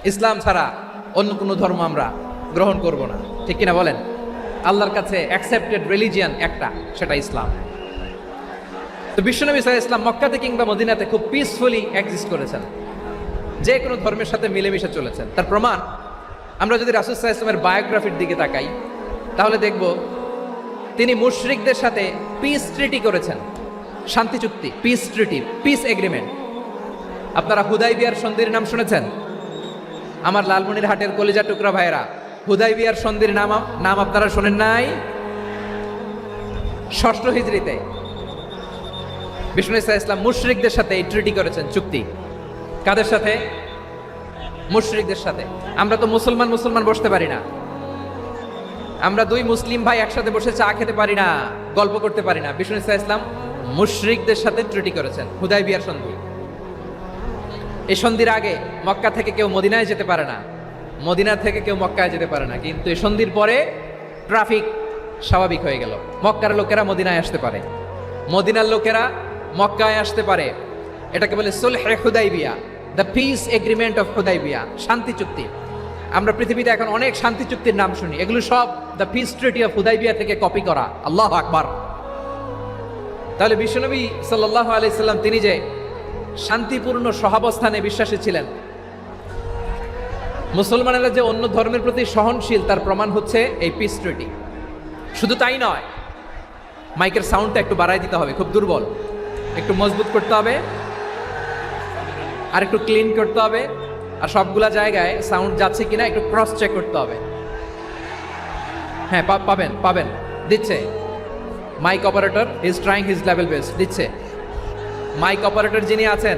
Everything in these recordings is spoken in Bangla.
ইসলাম ছাড়া অন্য কোনো ধর্ম আমরা গ্রহণ করব না, ঠিক কিনা বলেন? আল্লাহর কাছে অ্যাকসেপ্টেড রিলিজিয়ান একটা, সেটা ইসলাম। তো বিশ্বনবী সাল্লাল্লাহু আলাইহি ওয়াসাল্লাম মক্কাতে কিংবা মদিনাতে খুব পিসফুলি এক্সিস্ট করেছেন, যে কোনো ধর্মের সাথে মিলেমিশে চলেছেন। তার প্রমাণ আমরা যদি রাসূল সাল্লাল্লাহু আলাইহি ওয়াসাল্লামের বায়োগ্রাফির দিকে তাকাই, তাহলে দেখব তিনি মুশরিকদের সাথে পিস ট্রিটি করেছেন, শান্তি চুক্তি, পিস ট্রিটি, পিস এগ্রিমেন্ট। আপনারা হুদাইবিয়ার সন্ধির নাম শুনেছেন? আমার লালমনিরহাটের কলিজা টুকরা ভাইয়েরা, হুদাইবিয়ার সন্ধির নাম আপনারা শোনেন নাই? ষষ্ঠ হিজরিতে বিষ্ণু ইসা ইসলাম মুশরিকদের সাথে এই ট্রিটি করেছেন, চুক্তি। কাদের সাথে? মুশরিকদের সাথে। আমরা তো মুসলমান বসতে পারি না, আমরা দুই মুসলিম ভাই একসাথে বসে চা খেতে পারি না, গল্প করতে পারি না। বিষ্ণু ইসা ইসলাম মুশরিকদের সাথে ট্রিটি করেছেন, হুদাইবিয়ার সন্ধি। এই সন্ধির আগে মক্কা থেকে কেউ মদিনায় যেতে পারে না, মদিনা থেকে কেউ মক্কায় যেতে পারে না, কিন্তু এই সন্ধির পরে ট্রাফিক স্বাভাবিক হয়ে গেল। মক্কার লোকেরা মদিনায় আসতে পারে, মদিনার লোকেরা মক্কায় আসতে পারে। এটাকে বলে সুলহে হুদাইবিয়া, the peace agreement of Hudaibiya, শান্তি চুক্তি। আমরা পৃথিবীতে এখন অনেক শান্তি চুক্তির নাম শুনি, এগুলো সব the piece treaty of Hudaibiya থেকে কপি করা। আল্লাহু আকবার। তাহলে বিশ্বনবী সাল্লাল্লাহু আলাইহি সাল্লাম তিনি যে শান্তিপূর্ণ সহাবস্থানে বিশ্বাসী ছিলেন, মুসলমানেরা যে অন্য ধর্মের প্রতি সহনশীল, তার প্রমাণ হচ্ছে এই পিস ট্রিটি। শুধু তাই নয়, মাইকের সাউন্ডটা একটু বাড়াই দিতে হবে, খুব দুর্বল, একটু মজবুত করতে হবে, আর একটু ক্লিন করতে হবে, আর সবগুলা জায়গায় সাউন্ড যাচ্ছে কিনা একটু ক্রস চেক করতে হবে। হ্যাঁ, পাবেন দিচ্ছে। Mike operator is trying his level best, দিচ্ছে। মাইক অপারেটর যিনি আছেন,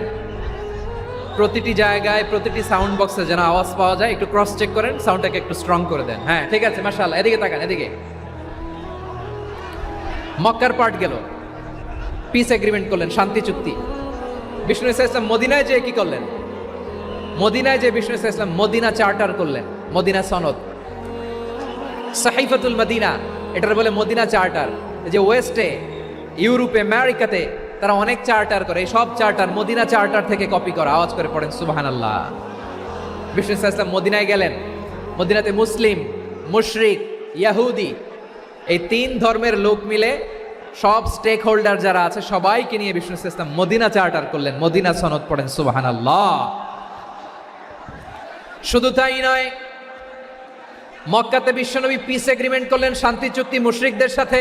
প্রতিটি জায়গায় প্রতিটি সাউন্ড বক্সে যেন আওয়াজ পাওয়া যায়, একটু ক্রস চেক করেন, সাউন্ডটাকে একটু স্ট্রং করে দেন। হ্যাঁ, ঠিক আছে, মাশাআল্লাহ। এদিকে তাকান, এদিকে। মক্কার পার্ট গেল, পিস এগ্রিমেন্ট করলেন, শান্তি চুক্তি। বিষ্ণু ইসলাম মদিনায় যে কি করলেন? মদিনায় যে বিষ্ণু ইসলাম মদিনা চার্টার করলেন, মদিনা সনদ, সাহিফাতুল মদিনা, এটার বলে মদিনা চার্টার। যে ওয়েস্টে, ইউরোপে, আমেরিকাতে তারা অনেক চার্টার করে, এই সব চার্টার মদিনা চার্টার থেকে কপি করা। আওয়াজ করে পড়েন সুবহানাল্লাহ। বিষ্ণু ইসলাম মদিনায় গেলেন, মদিনাতে মুসলিম, মুশরিক, ইয়াহুদি, এই তিন ধর্মের লোক মিলে সব স্টেক হোল্ডার যারা আছে সবাইকে নিয়ে বিষ্ণু ইসলাম মদিনা চার্টার করলেন, মদিনা সনদ, পড়েন সুবহানাল্লাহ। শুধু তাই নয়, মক্কাতে বিশ্বনবী পিস এগ্রিমেন্ট করলেন, শান্তি চুক্তি মুশরিকদের সাথে।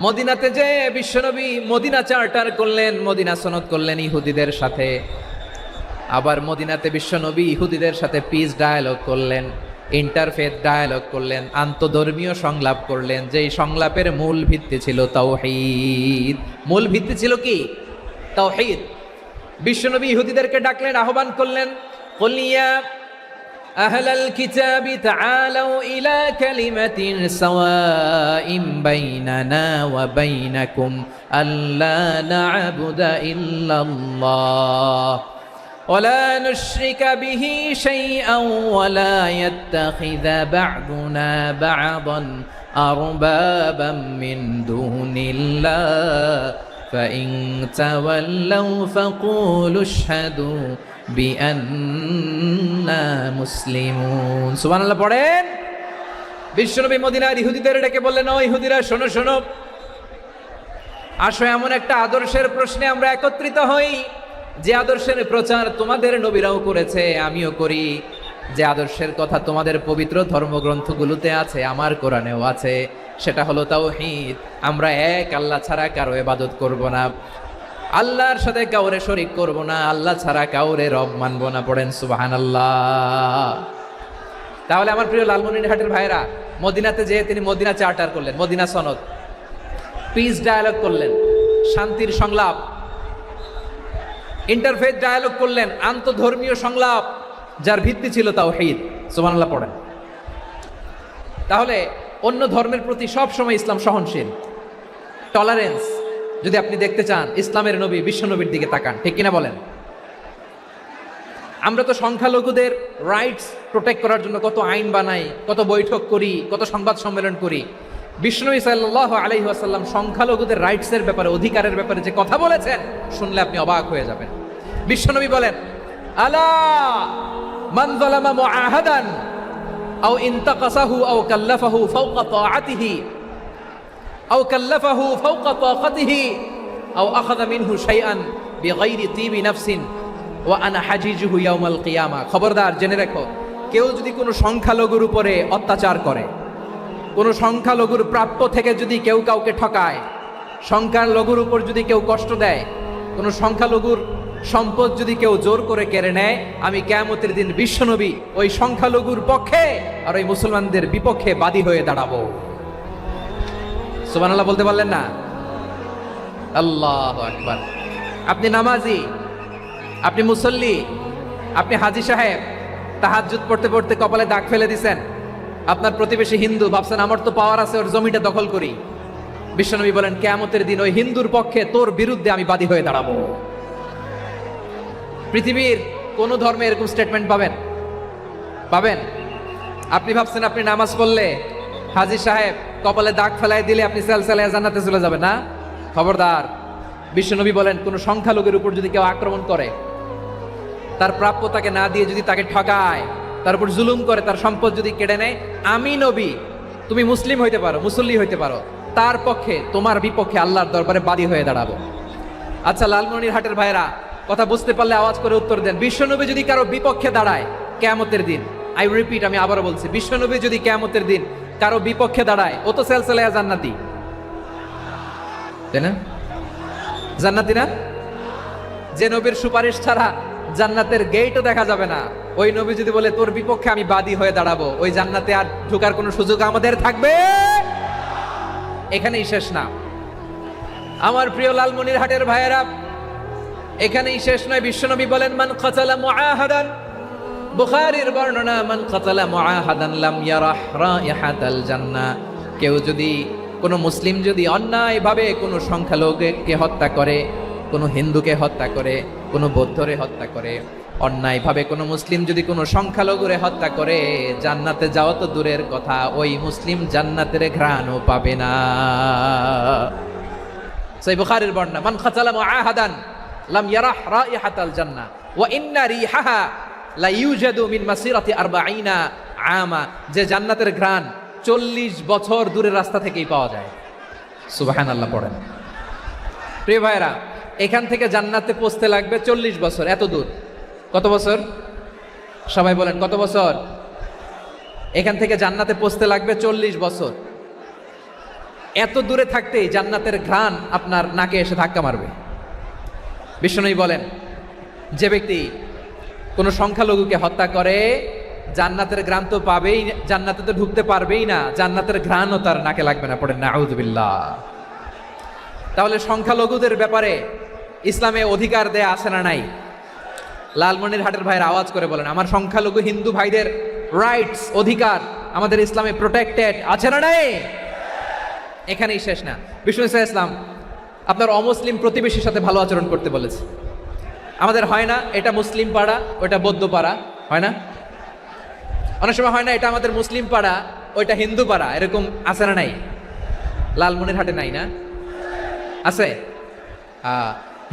মদিনাতে যে বিশ্বনবী মদিনা চার্টার করলেন, মদিনা সনদ করলেন ইহুদিদের সাথে। আবার মদিনাতে বিশ্বনবী ইহুদিদের সাথে পিস ডায়ালগ করলেন, ইন্টারফেথ ডায়ালগ করলেন, আন্তধর্মীয় সংলাপ করলেন, যেই সংলাপের মূল ভিত্তি ছিল তাওহীদ। মূল ভিত্তি ছিল কি? তাওহীদ। বিশ্বনবী ইহুদিদেরকে ডাকলেন, আহ্বান করলেন, কুল ইয়া আহলাল কিতাবি তাআলাউ ইলা কালিমাতিন সাওয়াইন বাইনানা ওয়া বাইনাকুম আল্লা না'বুদা ইল্লাল্লাহ ولا نشرك به شيئا ولا يتخذ بعضنا بعضا أربابا من دون الله فإن تولوا فقولوا اشهدوا بأننا مسلمون سبحان الله পড়েন। বিশ্বনবী মদিনার ইহুদিদের ডেকে বললেন, ও ইহুদিরা, শোনো শোনো, আসো এমন একটা আদর্শের প্রশ্নে আমরা একত্রিত হই, যে আদর্শের প্রচার তোমাদের নবীরাও করেছে, আমিও করি। যে আদর্শের কথা তোমাদের পবিত্র ধর্মগ্রন্থগুলোতে আছে, আমার কোরআনেও আছে, সেটা হলো তাওহীদ। আমরা এক আল্লাহ ছাড়া কারো ইবাদত করব না, আল্লাহর সাথে কাউরে শরীক করব না, আল্লাহ ছাড়া কাউরে রব মানব না। পড়েন সুবহানাল্লাহ। তাহলে আমার প্রিয় লালমনিরহাটের ভাইরা, মদিনাতে যেয়ে তিনি মদিনা চার্টার করলেন, মদিনা সনদ, পিস ডায়ালগ করলেন, শান্তির সংলাপ, ইন্টারফেথ ডায়ালগ করলেন, আন্তধর্মীয় সংলাপ, যার ভিত্তি ছিল তাওহীদ। সুবহানাল্লাহ পড়েন। তাহলে অন্য ধর্মের প্রতি সব সময় ইসলাম সহনশীল, টলারেন্স। যদি আপনি দেখতে চান ইসলামের নবী বিশ্ব নবীর দিকে তাকান, ঠিক কিনা বলেন? আমরা তো সংখ্যালঘুদের রাইটস প্রোটেক্ট করার জন্য কত আইন বানাই, কত বৈঠক করি, কত সংবাদ সম্মেলন করি। বিষ্ণু সাল্লাল্লাহু আলাইহি ওয়াসাল্লাম সংখ্যালঘুদের রাইটসের ব্যাপারে, অধিকারের ব্যাপারে যে কথা বলেছেন, শুনলে আপনি অবাক হয়ে যাবেন। বিশ্বনবী বলেন, আলা মান যালামা মুআহাদান আও ইনতাকাসাহু আও কাল্লাফাহু ফাওকা তাআতিহি আও কাল্লাফাহু ফাওকা তাকাতিহি আও আখাযা মিনহু শাইআন বিগাইরি তিবি নাফসিন ওয়া আনা হাজিজুহু ইয়াউমাল কিয়ামা। খবরদার, জেনে রাখো, কেউ যদি কোনো সংখ্যালঘুর উপরে অত্যাচার করে, কোনো সংখ্যালঘুর প্রাপ্য থেকে যদি কেউ কাউকে ঠকায়, সংখ্যালঘুর উপর যদি কেউ কষ্ট দেয়, কোনো সংখ্যালঘুর সম্পদ যদি কেউ জোর করে কেড়ে নেয়, আমি কিয়ামতের দিন বিশ্বনবী ওই সংখ্যালঘুর পক্ষে আর ওই মুসলমানদের বিপক্ষে বাদী হয়ে দাঁড়াবো। সুবহানাল্লাহ বলতে পারলেন না? আল্লাহু আকবার। আপনি নামাজি, আপনি মুসল্লি, আপনি হাজী সাহেব, তাহাজ্জুদ পড়তে পড়তে কপালে দাগ ফেলে দিছেন, আপনার প্রতিবেশী হিন্দু, ভাবছেন আমার তো পাওয়ার আছে, ওর জমিটা দখল করি। বিশ্বনবী বলেন কিয়ামতের দিন ওই হিন্দুর পক্ষে তোর বিরুদ্ধে আমি বাদী হয়ে দাঁড়াবো। পৃথিবীর কোন ধর্মে এরকম স্টেটমেন্ট পাবেন? পাবেন? আপনি ভাবছেন আপনি নামাজ পড়লে, হাজী সাহেব কপালে দাগ ফেলায় দিলে আপনি সেলসালায় জান্নাতে চলে যাবেন না? খবরদার। বিশ্বনবী বলেন কোন সংখ্যালঘুর উপর যদি কেউ আক্রমণ করে, তার প্রাপ্য তাকে না দিয়ে যদি তাকে ঠকায়, তার উপর জুলুম করে, তার সম্পদ যদি কেড়ে নেয়, আমি নবী, তুমি মুসলিম হইতে পারো, মুসল্লি হইতে পারো, তার পক্ষে তোমার বিপক্ষে আল্লাহর দরবারে বাদী হয়ে দাঁড়াবো। আচ্ছা লালমনিরহাটের ভাইরা, কথা বুঝতে পারলে আওয়াজ করে উত্তর দেন। বিশ্বনবী যদি কারো বিপক্ষে দাঁড়ায় কিয়ামতের দিন, আই রিপিট, আমি আবারও বলছি, বিশ্বনবী যদি কিয়ামতের দিন কারো বিপক্ষে দাঁড়ায়, ও তো সেলসালায়া জান্নাতি, তাই না? জান্নাতি না? যে নবীর সুপারিশ ছাড়া জান্নাতের গেটও দেখা যাবে না, ওই নবী যদি বলে তোর বিপক্ষে আমি বাদী হয়ে দাঁড়াবো, ওই জান্নাতে আর ঢোকার কোনো সুযোগ আমাদের থাকবে? এখানেই শেষ না আমার প্রিয় লালমনিরহাটের ভাইয়েরা, এখানেই শেষ নয়। বিশ্বনবী বলেন মান কাতালা মুআহাদান, বুখারীর বর্ণনা, মান কাতালা মুআহাদান লাম ইয়ারাহ রাইহাতাল জান্নাহ। কেউ যদি, কোনো মুসলিম যদি অন্যায়ভাবে কোনো সংখ্যালঘুকে হত্যা করে, কোনো হিন্দুকে হত্যা করে, কোনো বৌদ্ধরে হত্যা করে, অন্যায়ভাবে কোনো মুসলিম যদি কোনো সংখ্যালঘুরে হত্যা করে, জান্নাতে যাওয়া তো দূরের কথা, ওই মুসলিম জান্নাতের ঘ্রাণও পাবে না। সহিহ বুখারীর বর্ণনা, মান কাতালা মুআহাদান লাম ইয়ারাহ রাইহাতাল জান্নাহ ওয়া ইন্না রিহাহা লা ইউজাদু মিন মাসিরাতি 40 আমা। যে জান্নাতের ঘ্রাণ 40 বছর দূরের রাস্তা থেকেই পাওয়া যায়। সুবহানাল্লাহ পড়েন। প্রিয় ভাইরা, এখান থেকে জান্নাতে পৌঁছতে লাগবে 40 বছর। এত দূর, কত বছর? সবাই বলেন কত বছর? এখান থেকে জান্নাতে পৌঁছতে লাগবে 40 বছর। এত দূরে থাকতেই জান্নাতের ঘ্রাণ আপনার নাকে এসে ধাক্কা মারবে। বিশ্বনবী বলেন যে ব্যক্তি কোনো সংখ্যালঘুকে হত্যা করে, জান্নাতের ঘ্রাণ তো পাবেই, জান্নাতে তো ঢুকতে পারবেই না, জান্নাতের ঘ্রাণও তার নাকে লাগবে না। পড়েন নাউযুবিল্লাহ। তাহলে সংখ্যালঘুদের ব্যাপারে ইসলামে অধিকার দেয়া আছে না নাই? লালমনিরহাটের ভাইয়ের আওয়াজ করে বলেন, আমার সংখ্যালঘু হিন্দু ভাইদের রাইটস, অধিকার আমাদের ইসলামে প্রোটেক্টেড আছে না নাই? এখানেই শেষ না। বিষ্ণু ইসলাম আপনার অমুসলিম প্রতিবেশীর সাথে ভালো আচরণ করতে বলেছে। আমাদের হয় না এটা মুসলিম পাড়া, ওটা বৌদ্ধ পাড়া, হয় না? অনেক সময় হয় না এটা আমাদের মুসলিম পাড়া, ওইটা হিন্দু পাড়া, এরকম আছে না নাই? লালমনিরহাটে নাই না? আছে?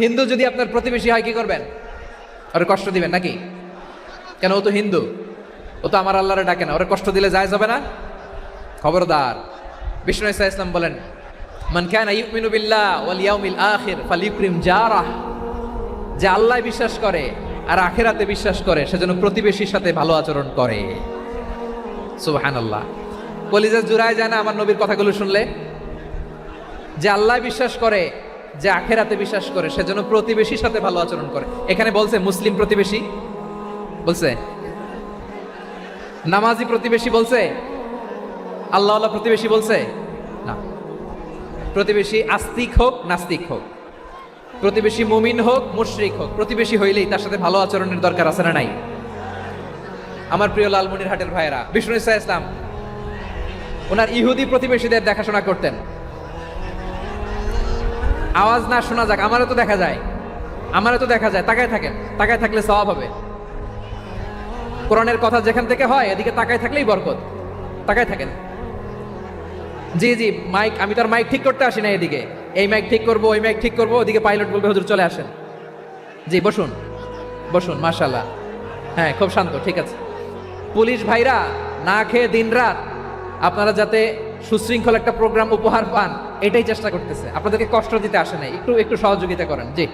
হিন্দু যদি আপনার প্রতিবেশী হয় কি করবেন? ওরে কষ্ট দিবেন নাকি? কেন? ও তো হিন্দু, ও তো আমার আল্লাহরে ডাকে না, ওরে কষ্ট দিলে যায় যাবে না? খবরদার। বিষ্ণু ইসলাম বলেন মান কানা ইউমিনু বিল্লাহ ওয়াল ইয়াউমিল আখির ফালিউকরিম জারাহ। যে আল্লাহ বিশ্বাস করে আর আখিরাতে বিশ্বাস করে, সেজন্য প্রতিবেশীর সাথে ভালো আচরণ করে। সুবহানাল্লাহ। কলিজা জুড়ায় যায় না আমার নবীর কথাগুলো শুনলে? যে আল্লাহ বিশ্বাস করে, যে আখিরাতে বিশ্বাস করে, সেজন্য প্রতিবেশীর সাথে ভালো আচরণ করে। এখানে বলছে মুসলিম প্রতিবেশী বলছে, নামাজি প্রতিবেশী বলছে, আল্লাহওয়ালা প্রতিবেশী বলছে না। প্রতিবেশী আস্তিক হোক নাস্তিক হোক, প্রতিবেশী মুমিন হোক মুশরিক হোক, প্রতিবেশী হইলেই তার সাথে ভালো আচরণের দরকার আছে না নাই? আমার প্রিয় লালমনিরহাটের ভাইয়েরা, বিষ্ণু ইসলাম ওনার ইহুদি প্রতিবেশীদের দেখাশোনা করতেন। আওয়াজ না শোনা যাক, আমারও তো দেখা যায়, আমারও তো দেখা যায়। তাকায় থাকেন, তাকায় থাকলে সওয়াব হবে। কোরআনের কথা যেখান থেকে হয় এদিকে তাকায় থাকলেই বরকত। তাকায় থাকেন। জি জি, মাইক, আমি তো আর মাইক ঠিক করতে আসি না এদিকে, এই মাইক ঠিক করবো, ওই মাইক ঠিক করবো, ওদিকে পাইলট বলবে হুজুর চলে আসেন। জি বসুন, বসুন, মাশাআল্লাহ। হ্যাঁ, খুব শান্ত, ঠিক আছে। পুলিশ ভাইরা না খেয়ে দিনরাত আপনারা যাতে সুশৃঙ্খল একটা প্রোগ্রাম উপহার পান, এটাই চেষ্টা করতেছে, আপনাদেরকে কষ্ট দিতে আসে নাই। একটু একটু সহযোগিতা করেন। জি,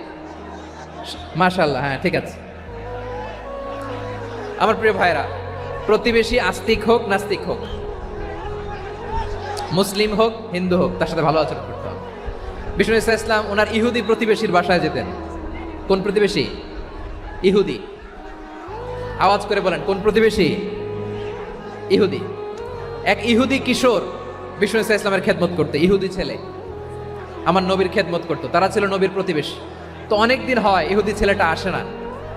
মাশাআল্লাহ। হ্যাঁ, ঠিক আছে। আমার প্রিয় ভাইরা, প্রতিবেশী আস্তিক হোক নাস্তিক হোক, মুসলিম হোক হিন্দু হোক, তার সাথে ভালো আচরণ করতে হবে। বিষ্ণু ইসা ইসলাম ওনার ইহুদি প্রতিবেশীর বাসায় যেতেন। কোন প্রতিবেশী? ইহুদি। আওয়াজ করে বলেন, কোন প্রতিবেশী? ইহুদি। এক ইহুদি কিশোর বিষ্ণু ইসা ইসলামের খেদমত করতে, ইহুদি ছেলে আমার নবীর খেদমত করতো, তারা ছিল নবীর প্রতিবেশী। তো অনেক দিন হয় ইহুদি ছেলেটা আসে না।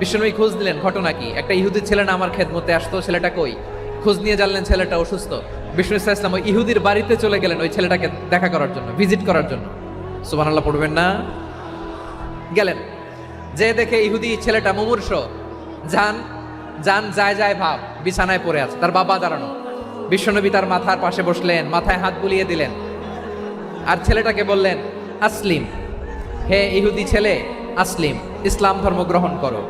বিশ্বনবী খোঁজ দিলেন, ঘটনা কি? একটা ইহুদি ছেলে না আমার খেদমতে আসতো, ছেলেটা কই? খোঁজ নিয়ে জানলেন ছেলেটা অসুস্থ। বিষ্ণু ইসা ইসলাম ওই ইহুদির বাড়িতে চলে গেলেন ওই ছেলেটাকে দেখা করার জন্য, ভিজিট করার জন্য। সুবহানাল্লাহ পড়বেন না? গেলেন, যে দেখে ইহুদি ছেলেটা মুমূর্ষ, জান জান যায় যায় ভাব, বিছানায় পড়ে আছে, তার বাবা দাঁড়ানো। বিশ্বনবী তার মাথার পাশে বসলেন, মাথায় হাত বুলিয়ে দিলেন, আর ছেলেটাকে বললেন, আসলিম, হে ইহুদি ছেলে, আসলিম, ইসলাম ধর্ম গ্রহণ করো।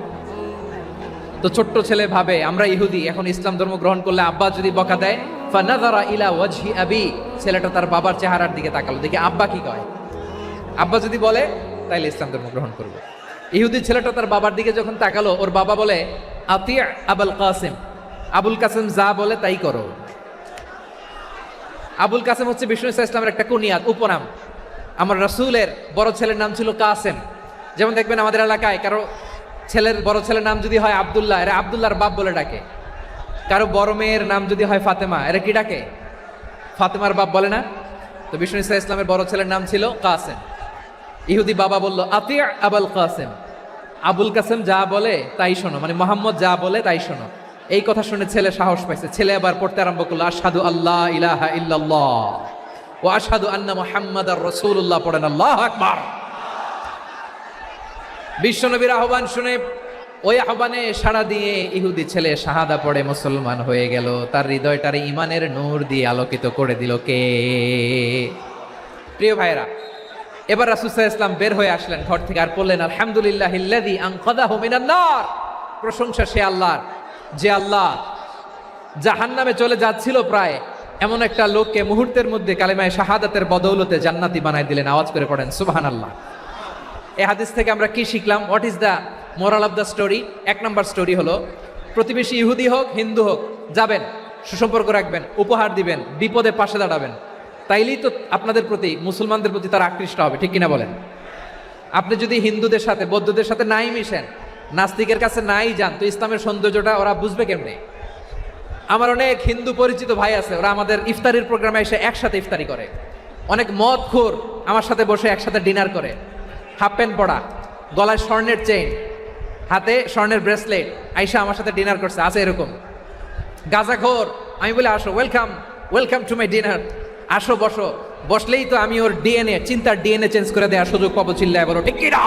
তো ছোট্ট ছেলে ভাবে আমরা ইহুদি, এখন ইসলাম ধর্ম গ্রহণ করলে আব্বা যদি বকা দেয়, ফানাযারা ইলা ওয়াজহি আবি, ছেলেটা তার বাবার চেহারার দিকে তাকালো, দেখি আব্বা কি কয়। আব্বা যদি বলে তাইলে ইসলাম ধর্ম গ্রহণ করবে। ইহুদি ছেলেটা তার বাবার দিকে যখন তাকালো, ওর বাবা বলে, আতিয়া আবুল কাসিম, আবুল কাসিম যা বলে তাই করো। আবুল কাসেম হচ্ছে বিষ্ণু ইসা ইসলামের একটা কুনিয়াত, উপনাম। আমার রাসূলের বড় ছেলের নাম ছিল কাসেম। যেমন দেখবেন আমাদের এলাকায় কারো ছেলের বড় ছেলের নাম যদি হয় আব্দুল্লাহ, এরা আব্দুল্লাহর বাপ বলে ডাকে। কারো বড় মেয়ের নাম যদি হয় ফাতেমা, এরা কি ডাকে? ফাতেমার বাপ বলে না? তো বিষ্ণু ইসা ইসলামের বড় ছেলের নাম ছিল কাসেম। ইহুদি বাবা বলল, আতিয়া আবুল কাসেম, আবুল কাসেম যা বলে তাই শোনো, মানে মোহাম্মদ যা বলে তাই শোনো। এই কথা শুনে ছেলে সাহস পাইছে, ছেলে আবার পড়তে আরম্ভ করলো, আশহাদু আল্লাহ ইলাহা ইল্লাল্লাহ ওয়া আশহাদু আন্না মুহাম্মাদার রাসূলুল্লাহ, পড়েন আল্লাহু আকবার। বিশ্বনবীর আহ্বান শুনে ওই আহ্বানে সাড়া দিয়ে ইহুদি ছেলে শাহাদা পড়ে মুসলমান হয়ে গেল। তার হৃদয়টারে ইমানের নূর দিয়ে আলোকিত করে দিল কে? প্রিয় ভাইরা, এবার রাসূল সাল্লাল্লাহু আলাইহি ওয়াসাল্লাম বের হয়ে আসলেন ঘর থেকে, আর বললেন, আলহামদুলিল্লাহিল্লাযী আনকাযাহু মিনান নার, প্রশংসা সে আল্লাহর যে আল্লাহ জাহান্নামে চলে যাচ্ছিল প্রায় এমন একটা লোককে মুহূর্তের মধ্যে কালেমায়ে শাহাদাতের বদৌলতে জান্নাতি বানায় দিলেন। আওয়াজ করে পড়েন সুবহানাল্লাহ। এই হাদিস থেকে আমরা কি শিখলাম? What is the moral of the story? এক নম্বর স্টোরি হলো, প্রতিবেশী ইহুদি হোক হিন্দু হোক, যাবেন, সুসম্পর্ক রাখবেন, উপহার দিবেন, বিপদে পাশে দাঁড়াবেন, তাইলেই তো আপনাদের প্রতি, মুসলমানদের প্রতি তারা আকৃষ্ট হবে, ঠিক কিনা বলেন? আপনি যদি হিন্দুদের সাথে বৌদ্ধদের সাথে নাই মিশেন, নাস্তিকের কাছে নাই যান, তো ইসলামের সৌন্দর্যটা ওরা বুঝবে কেমনে? আমার অনেক হিন্দু পরিচিত ভাই আছে, ওরা আমাদের ইফতারির প্রোগ্রামে এসে একসাথে ইফতারি করে। অনেক মদখোর আমার সাথে বসে একসাথে ডিনার করে, হাফ প্যান্ট পরা, গলায় স্বর্ণের চেইন, হাতে স্বর্ণের ব্রেসলেট, আইসা আমার সাথে ডিনার করছে, আছে এরকম। গাঁজাখোর, আমি বলি আসো, welcome welcome to my dinner, আসো বসো, বসলেই তো আমি ওর ডিএনএ, চিন্তার ডিএনএ চেঞ্জ করে দেওয়ার সুযোগ পাবো, চিল্লায় বলো ঠিক কিনা?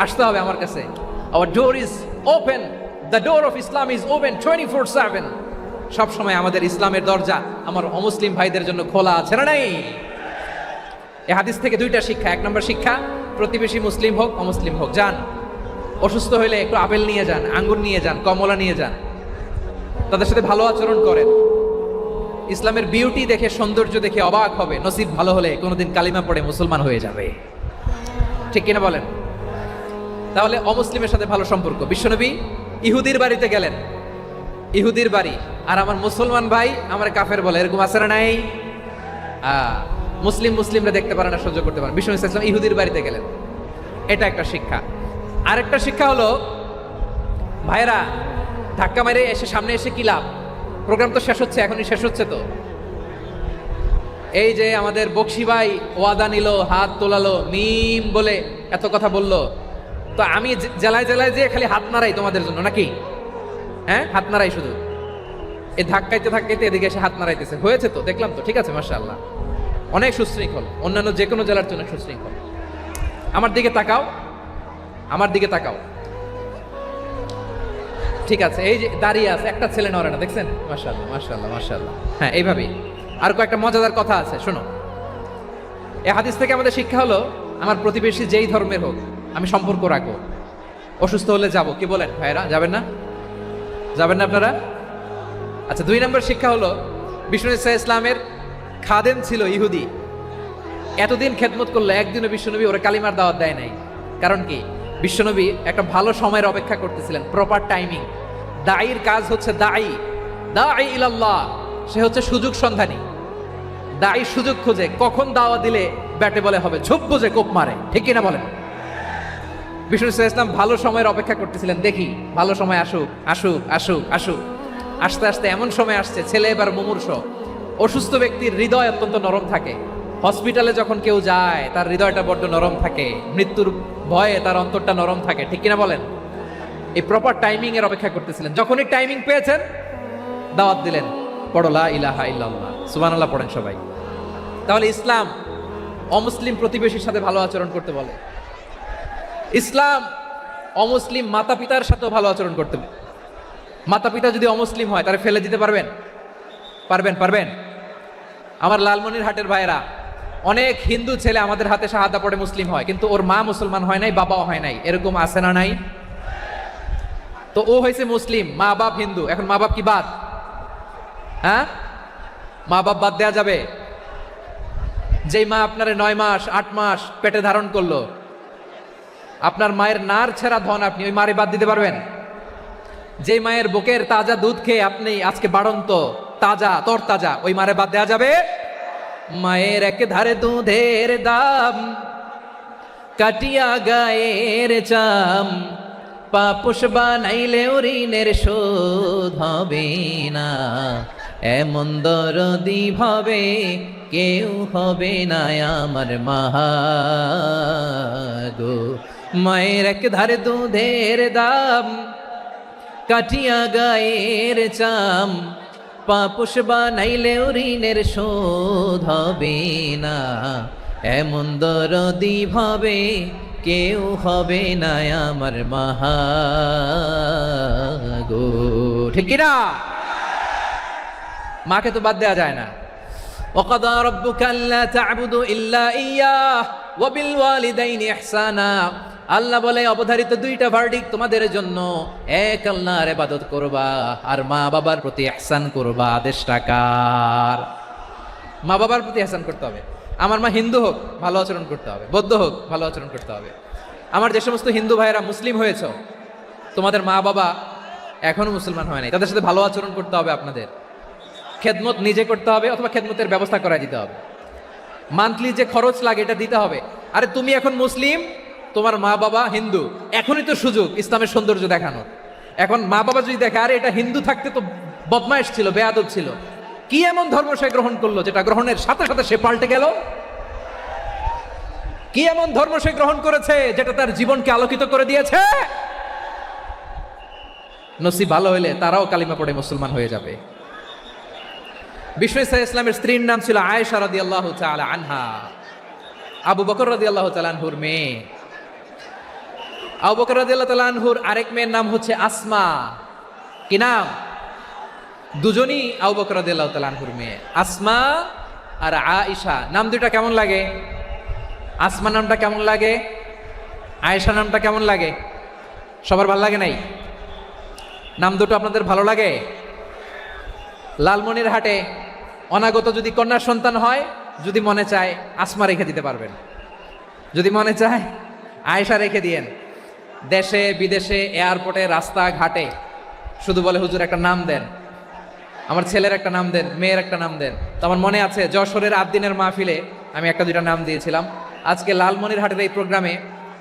আসতে হবে আমার কাছে। Hour door is open, the door of Islam is open 24/7। সব সময় আমাদের ইসলামের দরজা আমার অমুসলিম ভাইদের জন্য খোলা আছে, না নাই? এই হাদিস থেকে দুইটা শিক্ষা। এক নম্বর শিক্ষা, প্রতিবেশী মুসলিম হোক অমুসলিম হোক, যান, অসুস্থ হইলে একটু আপেল নিয়ে যান, আঙ্গুর নিয়ে যান, কমলা নিয়ে যান, তাদের সাথে ভালো আচরণ করেন। ইসলামের বিউটি দেখে, সৌন্দর্য দেখে অবাক হবে, নসিব ভালো হলে কোনোদিন কালিমা পড়ে মুসলমান হয়ে যাবে, ঠিক কিনা বলেন? তাহলে অমুসলিমের সাথে ভালো সম্পর্ক। বিশ্বনবী ইহুদির বাড়িতে গেলেন, ইহুদির বাড়ি, আর আমার মুসলমান ভাই আমার কাফের বলে, এরকম আছে না নাই? মুসলিমরা দেখতে পারে না, সহ্য করতে পারে। বিশ্বনবী সাল্লাল্লাহু আলাইহি ওয়াসাল্লাম ইহুদির বাড়িতে গেলেন, এটা একটা শিক্ষা। আরেকটা শিক্ষা হলো, ভাইরা ধাক্কা মেরে এসে সামনে এসে কি লাভ? প্রোগ্রাম তো শেষ হচ্ছে, এখনই শেষ হচ্ছে। তো এই যে আমাদের বকশি ভাই ওয়াদা নিল, হাত তোলালো, মিম বলে এত কথা বললো, তো আমি জেলায় জেলায় যে খালি হাত নাড়াই তোমাদের জন্য নাকি? হ্যাঁ, হাত নাড়াই শুধু। এই ধাক্কাইতে ধাক্কাইতে এদিকে এসে হাত নাড়াইতেছে, হয়েছে তো, দেখলাম তো, ঠিক আছে, মাশাআল্লাহ, অনেক সুশৃঙ্খল, অন্যান্য যে কোনো জেলার জন্য সুশৃঙ্খল। আমার দিকে তাকাও, আমার দিকে তাকাও, ঠিক আছে। এই যে দাঁড়িয়ে আছে, একটা ছেলে নড়ে না, দেখছেন? মাশাআল্লাহ মাশাআল্লাহ মাশাআল্লাহ। হ্যাঁ, এইভাবেই। আর কয়েকটা মজাদার কথা আছে, শোনো। এই হাদিস থেকে আমাদের শিক্ষা হলো, আমার প্রতিবেশী যেই ধর্মের হোক আমি সম্পর্ক রাখবো। অসুস্থ হলে যাব, কি বলেন ভাইরা? যাবেন না? যাবেন না আপনারা? আচ্ছা, 2 নম্বর শিক্ষা হলো, বিষ্ণু ইসা ইসলামের খাদেম ছিল ইহুদি। এতদিন খেদমত করলো, একদিনও বিশ্বনবী ওরা কালিমার দাওয়াত দেয় নাই। কারণ কি? বিশ্বনবী একটা ভালো সময়ের অপেক্ষা করতেছিলেন, প্রপার টাইমিং। দায়ীর কাজ হচ্ছে দাঈ ইলাল্লাহ, সে হচ্ছে সুযোগ সন্ধানী। দায়ী সুযোগ খোঁজে, কখন দাওয়া দিলে ব্যাটে বলে হবে, ঝোপ বুঝে কোপ মারে, ঠিক কিনা বলেন? বিষ্ণু ইসলাম ভালো সময়ের অপেক্ষা করতেছিলেন, দেখি ভালো সময় আসুক আসুক আসুক আসুক। আস্তে আস্তে এমন সময় আসছে, ছেলে এবার মুমূর্ষ। অসুস্থ ব্যক্তির হৃদয় অত্যন্ত নরম থাকে। হসপিটালে যখন কেউ যায়, তার হৃদয়টা বড্ড নরম থাকে, মৃত্যুর ভয়ে তার অন্তরটা নরম থাকে, ঠিক কিনা বলেন? এই প্রপার টাইমিং এর অপেক্ষা করতেছিলেন। যখনই টাইমিং পেয়েছেন, দাওয়াত দিলেন, পড়ো লা ইলাহা ইল্লাল্লাহ, সুবহানাল্লাহ পড়েন সবাই। তাহলে ইসলাম অমুসলিম প্রতিবেশীর সাথে ভালো আচরণ করতে বলে। ইসলাম অমুসলিম মাতা পিতার সাথেও ভালো আচরণ করতে বলে। মাতা পিতা যদি অমুসলিম হয়, তারা ফেলে দিতে পারবেন? পারবেন? আমার লালমনিরহাটের ভাইরা, অনেক হিন্দু ছেলে আমাদের হাতে শাহাদা পড়ে মুসলিম হয়, কিন্তু ওর মা মুসলমান হয় নাই, বাবাও হয় নাই। এরকম আছে না নাই? তো ও হয়েছে মুসলিম, মা বাপ হিন্দু, এখন মা বাপ কি বাদ? হ্যাঁ, মা বাপ বাদ দেয়া যাবে? যেই মা আপনার 9 মাস 8 মাস পেটে ধারণ করলো, আপনার মায়ের নার ছেঁড়া ধন, আপনি ওই মারে বাদ দিতে পারবেন? যে মায়ের বুকের তাজা দুধ খেয়ে আপনি আজকে বাড়ন্ত তাজা তরতাজা, ওই মারে বাদ দেওয়া যাবে? মায়ের এক ধারে দুধের দাম, কাটিয়া গায়ের চাম, পাপুষ বানাইলে ঋণের শোধ হবে না, এমন দরদি ভাবে কেউ হবে না আমার মা গো। মায়ের এক ধারে দুধের দাম, কাটিয়া গায়ের চাম, পাপুষ বানাইলে ঋণের শোধ হবে না, এমন দরদি ভাবে কেউ হবে না আমার মা গো, ঠিক কিনা? মাকে তো বাদ দেওয়া যায় না। وَقَضَى رَبُّكَ أَلَّا تَعْبُدُوا إِلَّا إِيَّاهُ وَبِالْوَالِدَيْنِ إِحْسَانًا। আল্লাহ বলে, অবধারিত 2টা ভার্ডিক্ট তোমাদের জন্য, এক আল্লাহর ইবাদত করবা আর মা বাবার প্রতি ইহসান করবা। আদেশটা কার? মা বাবার প্রতি ইহসান করতে হবে। আমার মা হিন্দু হোক, ভালো আচরণ করতে হবে, বৌদ্ধ হোক, ভালো আচরণ করতে হবে। আমার যে সমস্ত হিন্দু ভাইয়েরা মুসলিম হয়েছ, তোমাদের মা বাবা এখনো মুসলমান হয় নাই, তাদের সাথে ভালো আচরণ করতে হবে। আপনাদের খেদমত নিজে করতে হবে, অথবা খেদমতের ব্যবস্থা করা দিতে হবে। মান্থলি যে খরচ লাগে এটা দিতে হবে। আরে তুমি এখন মুসলিম, তোমার মা বাবা হিন্দু, এখনই তো সুযোগ ইসলামের সৌন্দর্য দেখানোর। এখন মা বাবা যদি দেখে, আরে এটা হিন্দু থাকতে তো বদমাইশ ছিল, বেয়াদব ছিল, কি এমন ধর্ম সে গ্রহণ করলো যেটা গ্রহণের সাথে সাথে সে পাল্টে গেল? কি এমন ধর্ম সে গ্রহণ করেছে যেটা তার জীবনকে আলোকিত করে দিয়েছে? নসিব ভালো হইলে তারাও কালিমা পড়ে মুসলমান হয়ে যাবে। বিষ্ণু ইসলামের স্ত্রীর নাম ছিল আয়েশা রাদিয়াল্লাহু তাআলা আনহা, আবু বকর রাদিয়াল্লাহু তাআলা আনহুর মেয়ে। আবু বকর রাদিয়াল্লাহু তাআলা আনহুর আরেক মেয়ের নাম হচ্ছে আসমা। কি নাম? দুজনই আবু বকর রাদিয়াল্লাহু তাআলা আনহুর মেয়ে, আসমা আর আয়েশা। নাম দুটা কেমন লাগে? আসমা নামটা কেমন লাগে? আয়েশা নামটা কেমন লাগে? সবার ভালো লাগে নাই? নাম দুটো আপনাদের ভালো লাগে? লালমনিরহাটে অনাগত যদি কন্যা সন্তান হয়, যদি মনে চায় আসমা রেখে দিতে পারবেন, যদি মনে চায় আয়েশা রেখে দিয়েন। দেশে বিদেশে এয়ারপোর্টে রাস্তাঘাটে শুধু বলে, হুজুর একটা নাম দেন, আমার ছেলের একটা নাম দেন, মেয়ের একটা নাম দেন। তো আমার মনে আছে যশোরের আদ্দিনের মাহফিলে আমি 1-2টা নাম দিয়েছিলাম। আজকে লালমনিরহাটের এই প্রোগ্রামে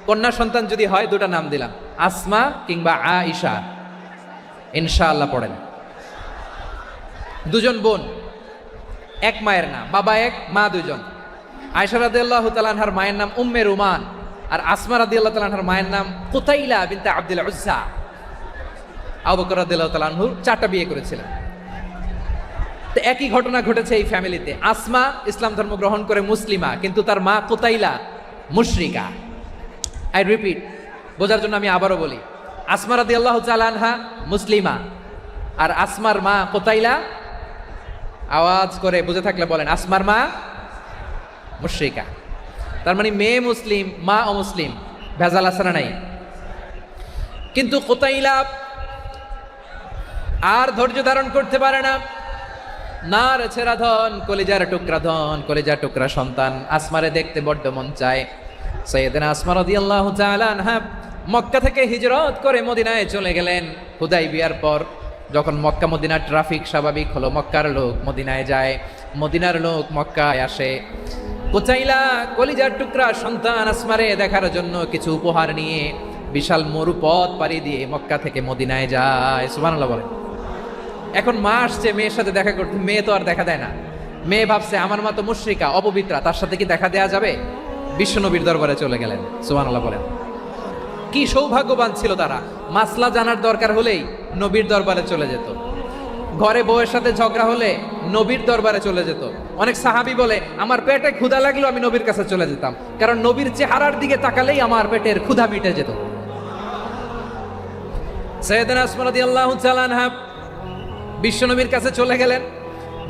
কন্যা সন্তান যদি হয়, 2টা নাম দিলাম, আসমা কিংবা আয়েশা। ইনশাআল্লাহ পড়েন। দুজন বোন, এক মায়ের নাম, বাবা এক মা দুজন। আয়েশা রাদিয়াল্লাহু তাআলা আনহার মায়ের নাম উম্মে রুমান, আর আসমা রাদিয়াল্লাহু তাআলা আনহার মায়ের নাম কুতাইলা বিনতে আব্দুল উজ্জা। আবু বকর রাদিয়াল্লাহু তাআলা আনহু 4টা বিয়ে করেছিলেন। তো একই ঘটনা ঘটেছে এই ফ্যামিলিতে। আসমা ইসলাম ধর্ম গ্রহণ করে মুসলিমা, কিন্তু তার মা কুতাইলা মুশরিকা। আই রিপিট, বোঝার জন্য আমি আবারও বলি, আসমা রাদিয়াল্লাহু তাআলা আনহা মুসলিমা, আর আসমার মা কুতাইলা, আওয়াজ করে বুঝে থাকলে বলেন, আসমার মা মুশরিকা। তার মানে মেয়ে মুসলিম, মা অমুসলিম। ভেজাল আছে না নাই? কিন্তু কুতাইলা আর ধৈর্য ধারণ করতে পারে না। নার ছেড়া ধন, কলিজার টুকরা ধন, কলিজার টুকরা সন্তান আসমারে দেখতে বড্ড মন চায়। সাইয়েদনা আসমা রাদিয়াল্লাহু তাআলা আনহা মক্কা থেকে হিজরত করে মদিনায় চলে গেলেন। হুদাইবিয়ার পর যখন মক্কা মদিনার ট্রাফিক স্বাভাবিক হলো, মক্কার লোক মদিনায় যায়, মদিনার লোক মক্কায় আসে। কুচাইলা কলিজার টুকরা সন্তান আসমারে দেখার জন্য কিছু উপহার নিয়ে বিশাল মরুপথ পাড়ি দিয়ে মক্কা থেকে মদিনায় যায়। সুবহানাল্লাহ বলেন। এখন মা আসছে মেয়ের সাথে দেখা করতে, মেয়ে তো আর দেখা দেয় না। মেয়ে ভাবছে আমার মা তো মুশরিকা, অপবিত্রা, তার সাথে কি দেখা দেয়া যাবে? বিশ্বনবীর দরবারে চলে গেলেন। সুবহানাল্লাহ বলেন। কি সৌভাগ্যবান ছিল তারা, মাসলা জানার দরকার হলেই নবীর দরবারে চলে যেত। ঘরে বউয়ের সাথে ঝগড়া হলে নবীর দরবারে চলে যেত। অনেক সাহাবী বলে আমার পেটে ক্ষুধা লাগলো আমি নবীর কাছে চলে যেতাম, কারণ নবীর চেহারার দিকে তাকালেই আমার পেটের ক্ষুধা মিটে যেত। সাইয়েদনা আসমা রাদিয়াল্লাহু তাআলা আনহা বিশ্বনবীর কাছে চলে গেলেন,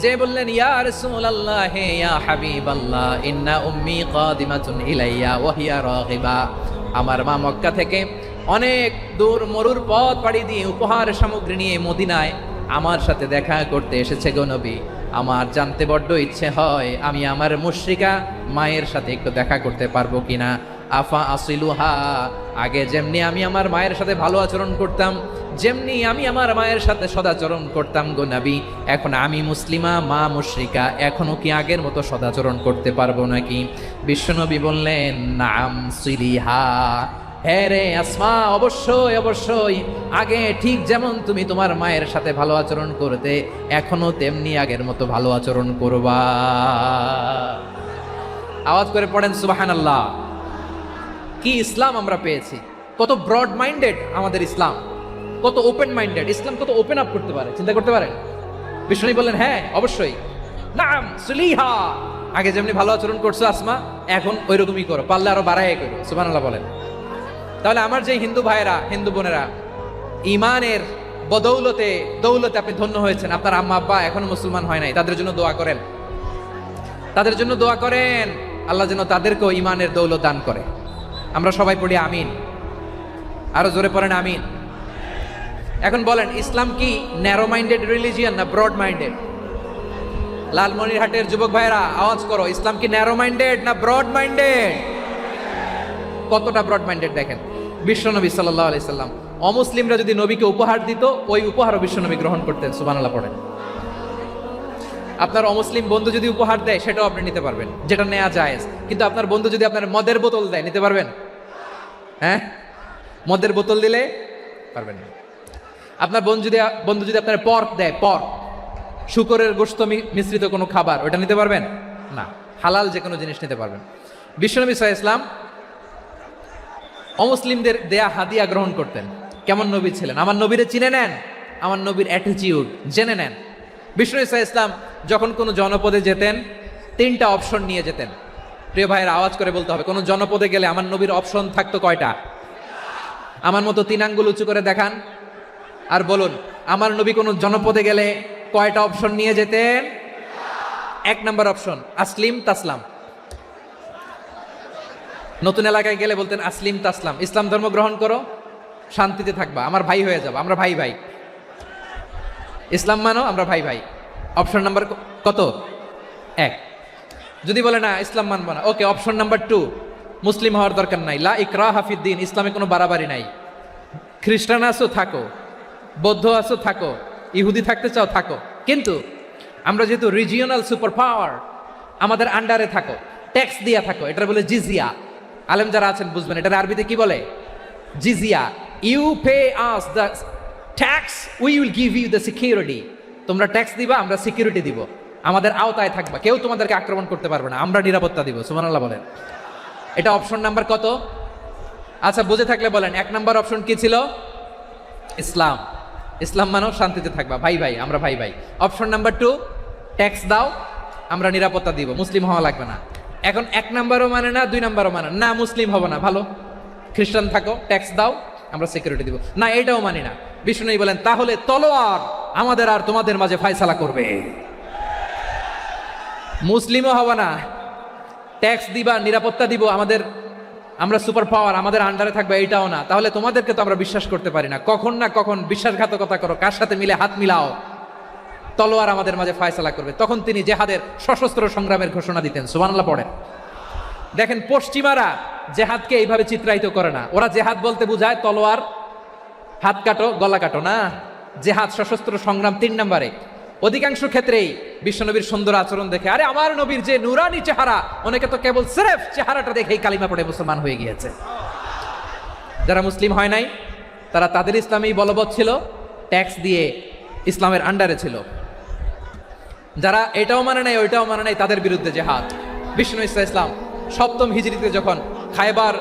যে বললেন ইয়া রাসূলুল্লাহ ইয়া হাবিবাল্লাহ ইন্না উম্মি কাদিমাতুন ইলাইয়া ওয়া হিয়া রাগিবা। আমার মা মক্কা থেকে অনেক দূর মরুর পথ পাড়ি দিয়ে উপহার সামগ্রী নিয়ে মদিনায় আমার সাথে দেখা করতে এসেছে গো নবী। আমার জানতে বড্ড ইচ্ছে হয় আমি আমার মুশরিকা মায়ের সাথে একটু দেখা করতে পারবো কিনা। আফা আসিলুহা, আগে যেমনি আমি আমার মায়ের সাথে ভালো আচরণ করতাম, যেমনি আমি আমার মায়ের সাথে সদাচরণ করতাম গো নবী, এখন আমি মুসলিমা মা মুশরিকা, এখনো কি আগের মতো সদাচরণ করতে পারবো নাকি? বিশ্বনবী বললেন নাম সিলিহা, হ্যাঁ রে আসমা, অবশ্যই অবশ্যই, আগে ঠিক যেমন তুমি তোমার মায়ের সাথে ভালো আচরণ করতে এখনো তেমনি আগের মতো ভালো আচরণ করবা। আওয়াজ করে পড়েন সুবহানাল্লাহ। কি ইসলাম আমরা পেয়েছি, কত ব্রড মাইন্ডেড আমাদের ইসলাম, কত ওপেন মাইন্ডেড ইসলাম, কত ওপেন আপ করতে পারে, চিন্তা করতে পারেন। বিষ্ণু বললেন হ্যাঁ অবশ্যই, নাম সুলিহা, আগে যেমনি ভালো আচরণ করছো আসমা এখন ওই রকমই করো, পারলে আরো বাড়াই করো। সুবহানাল্লাহ বলেন। তাহলে আমার যে হিন্দু ভাইয়েরা হিন্দু বোনেরা ইমানের বদৌলতে দৌলতে আপনি ধন্য হয়েছেন, আপনার আম্মা আব্বা এখনো মুসলমান হয় নাই, তাদের জন্য দোয়া করেন, তাদের জন্য দোয়া করেন, আল্লাহ যেন তাদেরকেও ইমানের দৌলত দান করে। আমরা সবাই পড়ি আমিন, আরো জোরে পড়েন আমিন। এখন বলেন ইসলাম কি ন্যারো মাইন্ডেড রিলিজিয়ান না ব্রড মাইন্ডেড? লালমনিরহাটের যুবক ভাইরা আওয়াজ করো, ইসলাম কি ন্যারো মাইন্ডেড না ব্রড মাইন্ডেড? কতটা ব্রড মাইন্ডেড দেখেন। বিশ্বনবী সাল্লাল্লাহু আলাইহি সাল্লাম অমুসলিমরা যদি নবীকে উপহার দিত ওই উপহারও বিশ্বনবী গ্রহণ করতেন। সুবহানাল্লাহ পড়েন। আপনার অমুসলিম বন্ধু যদি উপহার দেয় সেটাও আপনি নিতে পারবেন, যেটা নেওয়া জায়েজ। কিন্তু আপনার বন্ধু যদি আপনার মদের বোতল দেয় নিতে পারবেন? হ্যাঁ, মদের বোতল দিলে পারবেন না। আপনার বন্ধু যদি আপনার পর্ক দেয়, পর্ক শুকরের গোশত মিশ্রিত কোনো খাবার, ওটা নিতে পারবেন না। হালাল যে কোনো জিনিস নিতে পারবেন। বিশ্বনবী সাল্লাল্লাহু আলাইহি ওয়াসাল্লাম অমুসলিমদের দেয়া হাদিয়া গ্রহণ করতেন। কেমন নবী ছিলেন, আমার নবীরে চিনে নেন, আমার নবীর অ্যাটিটিউড জেনে নেন। বিষ্ণু ইসা ইসলাম যখন কোনো জনপদে যেতেন 3টা অপশন নিয়ে যেতেন। প্রিয় ভাইয়ের আওয়াজ করে বলতে হবে, কোনো জনপদে গেলে আমার নবীর অপশন থাকতো কয়টা? আমার মতো 3 আঙ্গুল উঁচু করে দেখান আর বলুন আমার নবী কোনো জনপদে গেলে কয়টা অপশন নিয়ে যেতেন? 1 নম্বর অপশন আসলিম তাসলাম। নতুন এলাকায় গেলে বলতেন আসলিম তাসলাম, ইসলাম ধর্ম গ্রহণ করো, শান্তিতে থাকবা, আমার ভাই হয়ে যাবো, আমরা ভাই ভাই, ইসলাম মানো, আমরা ভাই ভাই। অপশন নাম্বার কত? 1। যদি বলে না ইসলাম মানবো না, ওকে, অপশন নাম্বার 2, মুসলিম হওয়ার দরকার নাই, লা ইকরাহা ফিদ্দিন, ইসলামে কোনো বাড়াবাড়ি নাই। খ্রিস্টান আছো থাকো, বৌদ্ধ আছো থাকো, ইহুদি থাকতে চাও থাকো, কিন্তু আমরা যেহেতু রিজিওনাল সুপার পাওয়ার, আমাদের আন্ডারে থাকো, ট্যাক্স দিয়া থাকো, এটা বলে জিজিয়া। আলেম যারা আছেন বুঝবেন এটা আরবিতে কি বলে, জিজিয়া। You pay us the tax, we will give you the security. তোমরা ট্যাক্স দিবা, আমরা সিকিউরিটি দিব, আমাদের আওতায় থাকবা, কেউ তোমাদেরকে আক্রমণ করতে পারবে না, আমরা নিরাপত্তা দিব। সুবহানাল্লাহ বলেন। এটা অপশন নাম্বার কত? আচ্ছা বুঝে থাকলে বলেন 1 নাম্বার অপশন কি ছিল? ইসলাম, ইসলাম মানো, শান্তিতে থাকবা, ভাই ভাই, আমরা ভাই ভাই। অপশন নাম্বার 2, ট্যাক্স দাও, আমরা নিরাপত্তা দিব, মুসলিম হওয়া লাগবে না। এখন 1 নাম্বারও মানে না, 2 নাম্বারও মানে না, মুসলিম হবো না, ভালো, খ্রিস্টান থাকো, ট্যাক্স দাও, আমরা সিকিউরিটি দিব না, এটাও মানি না। বিষ্ণু বলেন তাহলে তলোয়ার আমাদের আর তোমাদের মাঝে ফায়সালা করবে, মুসলিমও হবো না, ট্যাক্স দিবা, নিরাপত্তা দিব, আমাদের আমরা সুপার পাওয়ার, আমাদের আন্ডারে থাকবে এইটাও না, তাহলে তোমাদেরকে তো আমরা বিশ্বাস করতে পারি না। কখন না কখন বিশ্বাসঘাতকতা করো, কার সাথে মিলে হাত মিলাও, তলোয়ার আমাদের মাঝে ফয়সালা করবে। তখন তিনি জেহাদের সশস্ত্র সংগ্রামের ঘোষণা দিতেন। সুবহানাল্লাহ পড়েন। দেখেন পশ্চিমারা জেহাদকে এইভাবে চিত্রায়িত করে না। ওরা জেহাদ বলতে বোঝায় তলোয়ার, হাত কাটো গলা কাটো, না, জেহাদ সশস্ত্র সংগ্রাম 3 নম্বরে। অধিকাংশ ক্ষেত্রেই বিশ্বনবীর সুন্দর আচরণ দেখে, আরে আমার নবীর যে নুরানি চেহারা, অনেকে তো কেবল সিরেফ চেহারাটা দেখেই কালিমা পড়ে মুসলমান হয়ে গিয়েছে। যারা মুসলিম হয় নাই তারা তাদের ইসলামেই বলবৎ ছিল, ট্যাক্স দিয়ে ইসলামের আন্ডারে ছিল। যারা এটাও মানে নাই ওইটাও মানে নাই, তাদের বিরুদ্ধে জেহাদ। বিষ্ণু ইসলাম 7ম হিজরিতে যখন খায়বার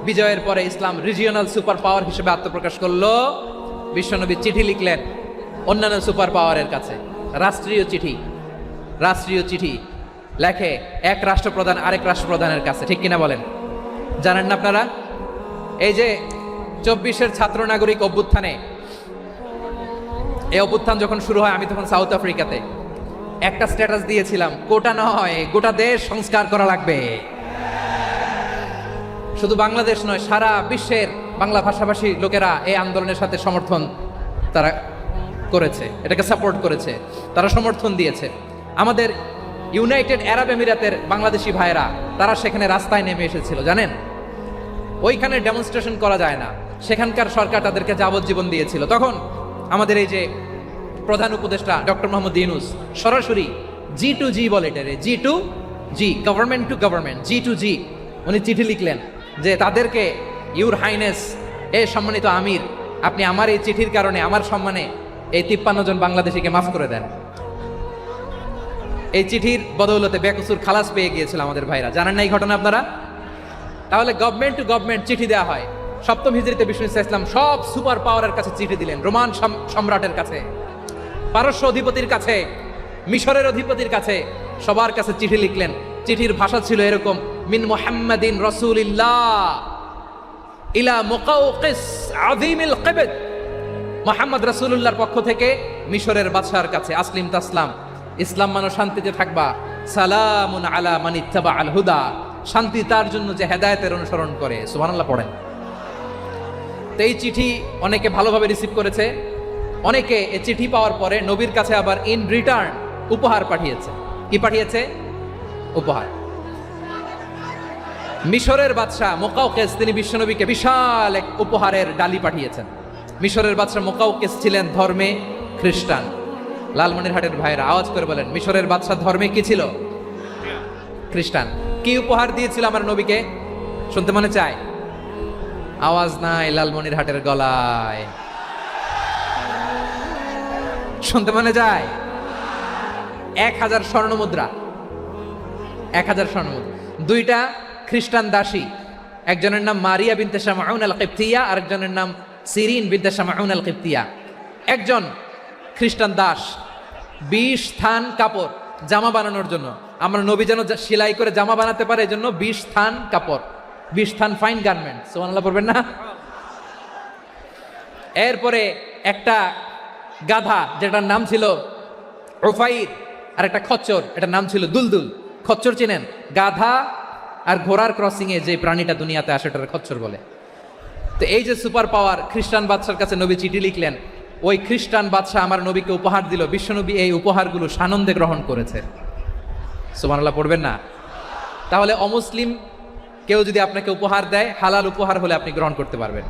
বিজয়ের পরে ইসলাম রিজিওনাল সুপার পাওয়ার হিসেবে আত্মপ্রকাশ করলো, বিশ্বনবী চিঠি লিখলেন অন্যান্য সুপার পাওয়ারের কাছে। রাষ্ট্রীয় চিঠি লেখে এক রাষ্ট্রপ্রধান আরেক রাষ্ট্রপ্রধানের কাছে, ঠিক কিনা বলেন? জানেন না আপনারা? এই যে 24-এর ছাত্র নাগরিক অভ্যুত্থানে, এই অভ্যুত্থান যখন শুরু হয়, আমি তখন সাউথ আফ্রিকাতে একটা স্ট্যাটাস দিয়েছিলাম, কোটা নয় গোটা দেশ সংস্কার করা লাগবে। শুধু বাংলাদেশ নয়, সারা বিশ্বের বাংলা ভাষাভাষী লোকেরা এই আন্দোলনের সাথে সমর্থন তারা করেছে, এটাকে সাপোর্ট করেছে, তারা সমর্থন দিয়েছে। আমাদের ইউনাইটেড আরব আমিরাতের বাংলাদেশি ভাইয়েরা তারা সেখানে রাস্তায় নেমে এসেছিল, জানেন? ওইখানে ডেমনস্ট্রেশন করা যায় না, সেখানকার সরকার তাদেরকে যাবজ্জীবন দিয়েছিল। তখন আমাদের এই যে প্রধান উপদেষ্টা ডক্টর মোহাম্মদ ইউনূস সরাসরি G2G বলে, এটারে G2G, government to government, G2G, উনি চিঠি লিখলেন যে তাদেরকে, ইউর হাইনেস, এ সম্মানিত আমির, আপনি আমার এই চিঠির কারণে আমার সম্মানে এই 53 জন বাংলাদেশিকে মাফ করে দেন। এই চিঠির বদৌলতে বেকসুর খালাস পেয়ে গিয়েছিল আমাদের ভাইরা, জানেন না এই ঘটনা আপনারা? তাহলে গভর্নমেন্ট টু গভর্নমেন্ট চিঠি দেওয়া হয়। 7ম হিজরিতে বিষ্ণু ইসলাম সব সুপার পাওয়ারের কাছে চিঠি দিলেন, রোমান সম্রাটের কাছে, পারস্য অধিপতির কাছে, মিশরের অধিপতির কাছে, সবার কাছে চিঠি লিখলেন। চিঠির ভাষা ছিল এরকম, মিন মুহাম্মাদিন রাসূলিল্লাহ ইলা মুকাওকিস আযীমিল কিবত, মুহাম্মদ রাসূলুল্লাহর পক্ষ থেকে মিশরের বাদশার কাছে, আসলিম তাসলাম, ইসলাম মানো শান্তিতে থাকবা, সালামুন আলা মান ইত্তাবা আল হুদা, শান্তি তার জন্য যে হেদায়েতের অনুসরণ করে। সুবহানাল্লাহ পড়েন। তো এই চিঠি অনেকে ভালোভাবে রিসিভ করেছে, অনেকে এই চিঠি পাওয়ার পরে নবীর কাছে আবার ইন রিটার্ন উপহার পাঠিয়েছে। কি পাঠিয়েছে? উপহার। মিশরের বাদশাহ মুকাওকিস তিনি বিশ্বনবীকে বিশাল এক উপহারের ডালি পাঠিয়েছেন। মিশরের বাদশাহ মুকাওকিস ছিলেন ধর্মে খ্রিস্টান। লালমনিরহাটের ভাইরা আওয়াজ করে বলেন, মিশরের বাদশাহ ধর্মে কি ছিল? খ্রিস্টান। কি উপহার দিয়েছিল আমার নবীকে? শুনতে মনে চায়? আওয়াজ নাই লালমনিরহাটের গলায়, শুনতে মনে যায়? 1000 স্বর্ণ মুদ্রা, 1000 স্বর্ণ মুদ্রা। 2টা খ্রিস্টান দাসী, একজনের নাম মারিয়া বিনতে শামউন আল কিবতিয়া, আরেকজনের নাম সিরিন বিনতে শামউন আল কিবতিয়া। একজন খ্রিস্টান দাস 20 থান কাপড় জামা বানানোর জন্য, আমরা নবী যেন সেলাই করে জামা বানাতে পারে এজন্য 20 থান কাপড়, 20 থান ফাইন গার্মেন্ট, সুবহানাল্লাহ পড়বেন না? এরপরে একটা গাধা যেটার নাম ছিল উফাইর, আর একটা খচ্চর, এটার নাম ছিল দুলদুল। খচ্চর চিনেন? গাধা আর ঘোড়ার ক্রসিং এ যে প্রাণীটা দুনিয়াতে আসে ওটার খচ্চর বলে। তো এই যে সুপার পাওয়ার খ্রিস্টান বাদশার কাছে নবী চিঠি লিখলেন, ওই খ্রিস্টান বাদশা আমার নবীকে উপহার দিল, বিশ্বনবী এই উপহারগুলো সানন্দে গ্রহণ করেছে। সুবহানাল্লাহ পড়বেন না? তাহলে অমুসলিম কেউ যদি আপনাকে উপহার দেয়, হালাল উপহার হলে আপনি গ্রহণ করতে পারবেন।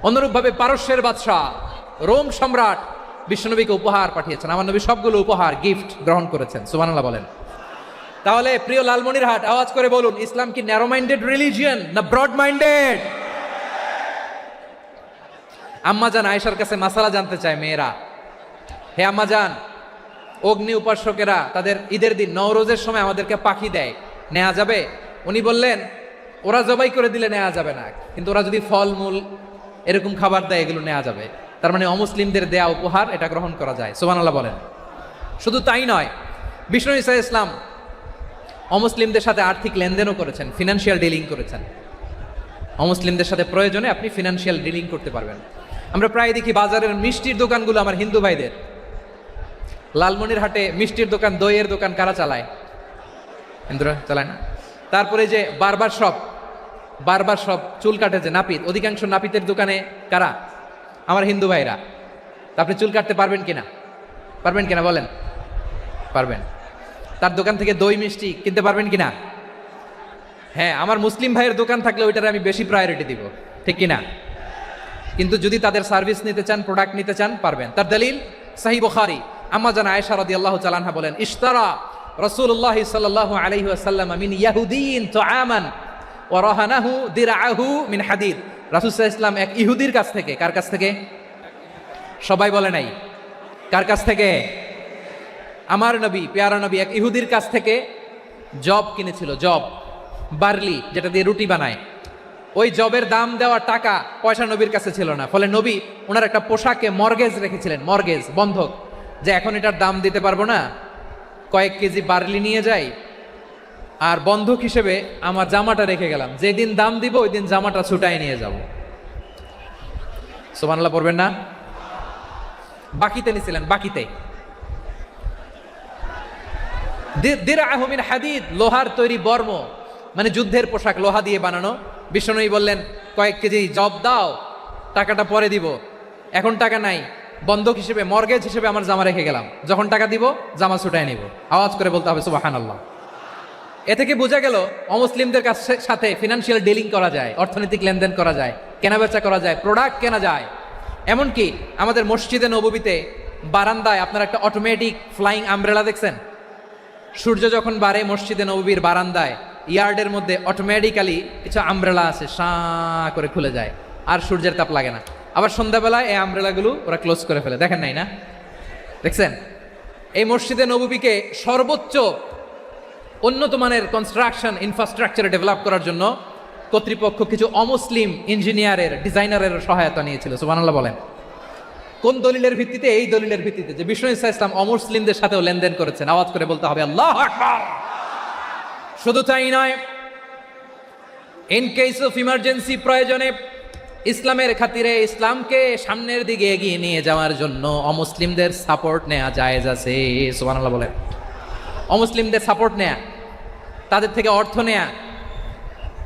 অনুরূপভাবে পারস্যের বাদশাহ রোম সম্রাট বিশ্বনবীকে উপহার পাঠিয়েছেন, আমার নবী সবগুলো উপহার গিফট গ্রহণ করেছেন। সুবহানাল্লাহ বলেন। তাহলে প্রিয় লালমনিরহাট আওয়াজ করে বলুন, ইসলাম কি ন্যারো মাইন্ডেড রিলিজিয়ন না ব্রড মাইন্ডেড? আম্মাজান আয়েশার কাছে মাসালা জানতে চায় মেয়েরা, হে আম্মাজান, অগ্নি উপাসকেরা তাদের ঈদের দিন নওরোজের সময় আমাদেরকে পাখি দেয়, নেওয়া যাবে? উনি বললেন, ওরা জবাই করে দিলে নেওয়া যাবে না, কিন্তু ওরা যদি ফলমূল এরকম খাবার দেয় এগুলো নেওয়া যাবে। তার মানে অমুসলিমদের দেয়া উপহার এটা গ্রহণ করা যায়। সুবহানাল্লাহ বলেন। শুধু তাই নয়, বিষ্ণু ঈসা ইসলাম অমুসলিমদের সাথে আর্থিক লেনদেনও করেছেন, ফিনান্সিয়াল ডিলিং করেছেন। অমুসলিমদের সাথে প্রয়োজনে আপনি ফিনান্সিয়াল ডিলিং করতে পারবেন। আমরা প্রায় দেখি বাজারের মিষ্টির দোকানগুলো আমার হিন্দু ভাইদের। লালমনিরহাটে মিষ্টির দোকান, দইয়ের দোকান কারা চালায়? হিন্দুরা চালায় না? তারপরে যে বারবার শপ, বারবার সব চুল কাটে যে নাপিত, অধিকাংশ নাপিতের দোকানে কারা? আমার হিন্দু ভাইরা। তা আপনি চুল কাটতে পারবেন কিনা? পারবেন কিনা বলেন? পারবেন। তার দোকান থেকে দই মিষ্টি কিনতে পারবেন কিনা? হ্যাঁ, আমার মুসলিম ভাইয়ের দোকান থাকলে ওইটারে আমি বেশি প্রায়োরিটি দিব, ঠিক কিনা? কিন্তু যদি তাদের সার্ভিস নিতে চান, প্রোডাক্ট নিতে চান, পারবেন। তার দলিল সহিহ বুখারী, আম্মা জান আয়েশা রাদিয়াল্লাহু তাআলা আনহা বলেন, ইশতারা রাসূলুল্লাহ সাল্লাল্লাহু আলাইহি ওয়াসাল্লাম মিন ইয়াহুদিয়িন তুআমান ওয়া রাহানাহু দিরআহু মিন হাদিদ। রাসূল সাল্লাল্লাহু আলাইহি ওয়াসাল্লাম এক ইহুদির কাছ থেকে, কার কাছ থেকে? সবাই বলে নাই। কার কাছ থেকে? আমার নবী, পেয়ারা নবী এক ইহুদির কাছ থেকে জব কিনেছিল, জব, বার্লি, যেটা দিয়ে রুটি বানায়। ওই জবের দাম দেওয়া টাকা পয়সা নবীর কাছে ছিল না, ফলে নবী ওনার একটা পোশাকে মর্গেজ রেখেছিলেন, মর্গেজ, বন্ধক, যে এখন এটার দাম দিতে পারবো না, কয়েক কেজি বার্লি নিয়ে যাই আর বন্ধক হিসেবে আমার জামাটা রেখে গেলাম, যেদিন দাম দিব ওই দিন জামাটা ছুটাই নিয়ে যাব। সুবহানাল্লাহ পড়বেন না? বাকিতে নিছিলেন, বাকিতে। দিরআহু মিন হাদিদ, লোহার তৈরি বর্ম, মানে যুদ্ধের পোশাক, লোহা দিয়ে বানানো। বিষ্ণুনবী বললেন, কয়েক কেজি জব দাও, টাকাটা পরে দিব, এখন টাকা নাই, বন্ধক হিসেবে, মর্গেজ হিসেবে আমার জামা রেখে গেলাম, যখন টাকা দিব জামা ছুটাই নিব। আওয়াজ করে বলতে হবে সুবহানাল্লাহ। এ থেকে বোঝা গেল অমুসলিমদের সাথে ফিনান্সিয়াল ডিলিং করা যায়, অর্থনৈতিক লেনদেন করা যায়, কেনাবেচা করা যায়, প্রোডাক্ট কেনা যায়। এমনকি আমাদের মসজিদে নববীতে বারান্দায় আপনার একটা অটোমেটিক ফ্লাইং আমব্রেলা দেখছেন? সূর্য যখন বাড়ে মসজিদে নববীর বারান্দায় ইয়ার্ডের মধ্যে অটোমেটিক্যালি কিছু আমব্রেলা আছে, শাঁ করে খুলে যায়, আর সূর্যের তাপ লাগে না। আবার সন্ধ্যাবেলায় এই আমব্রেলাগুলো ওরা ক্লোজ করে ফেলে, দেখেন নাই না? দেখছেন? এই মসজিদে নববীকে সর্বোচ্চ উন্নত মানের কনস্ট্রাকশন ইনফ্রাস্ট্রাকচারে ডেভেলপ করার জন্য কর্তৃপক্ষ কিছু অমুসলিম ইঞ্জিনিয়ারের, ডিজাইনারের সহায়তা নিয়েছিল। সুবহানাল্লাহ বলেন। কোন দলিলের ভিত্তিতে? এই দলিলের ভিত্তিতে যে বিষ্ণু ঈসা ইসলাম অমুসলিমদের সাথেও লেনদেন করেছেন। আওয়াজ করে বলতে হবে আল্লাহু আকবার। শুধু তাই নয়, ইন কেস অফ ইমার্জেন্সি, প্রয়োজনে ইসলামের খাতিরে, ইসলামকে সামনের দিকে এগিয়ে নিয়ে যাওয়ার জন্য অমুসলিমদের সাপোর্ট নেওয়া জায়েজ আছে। সুবহানাল্লাহ বলেন। অমুসলিমদের সাপোর্ট নেয়া, তাদের থেকে অর্থ নেয়া,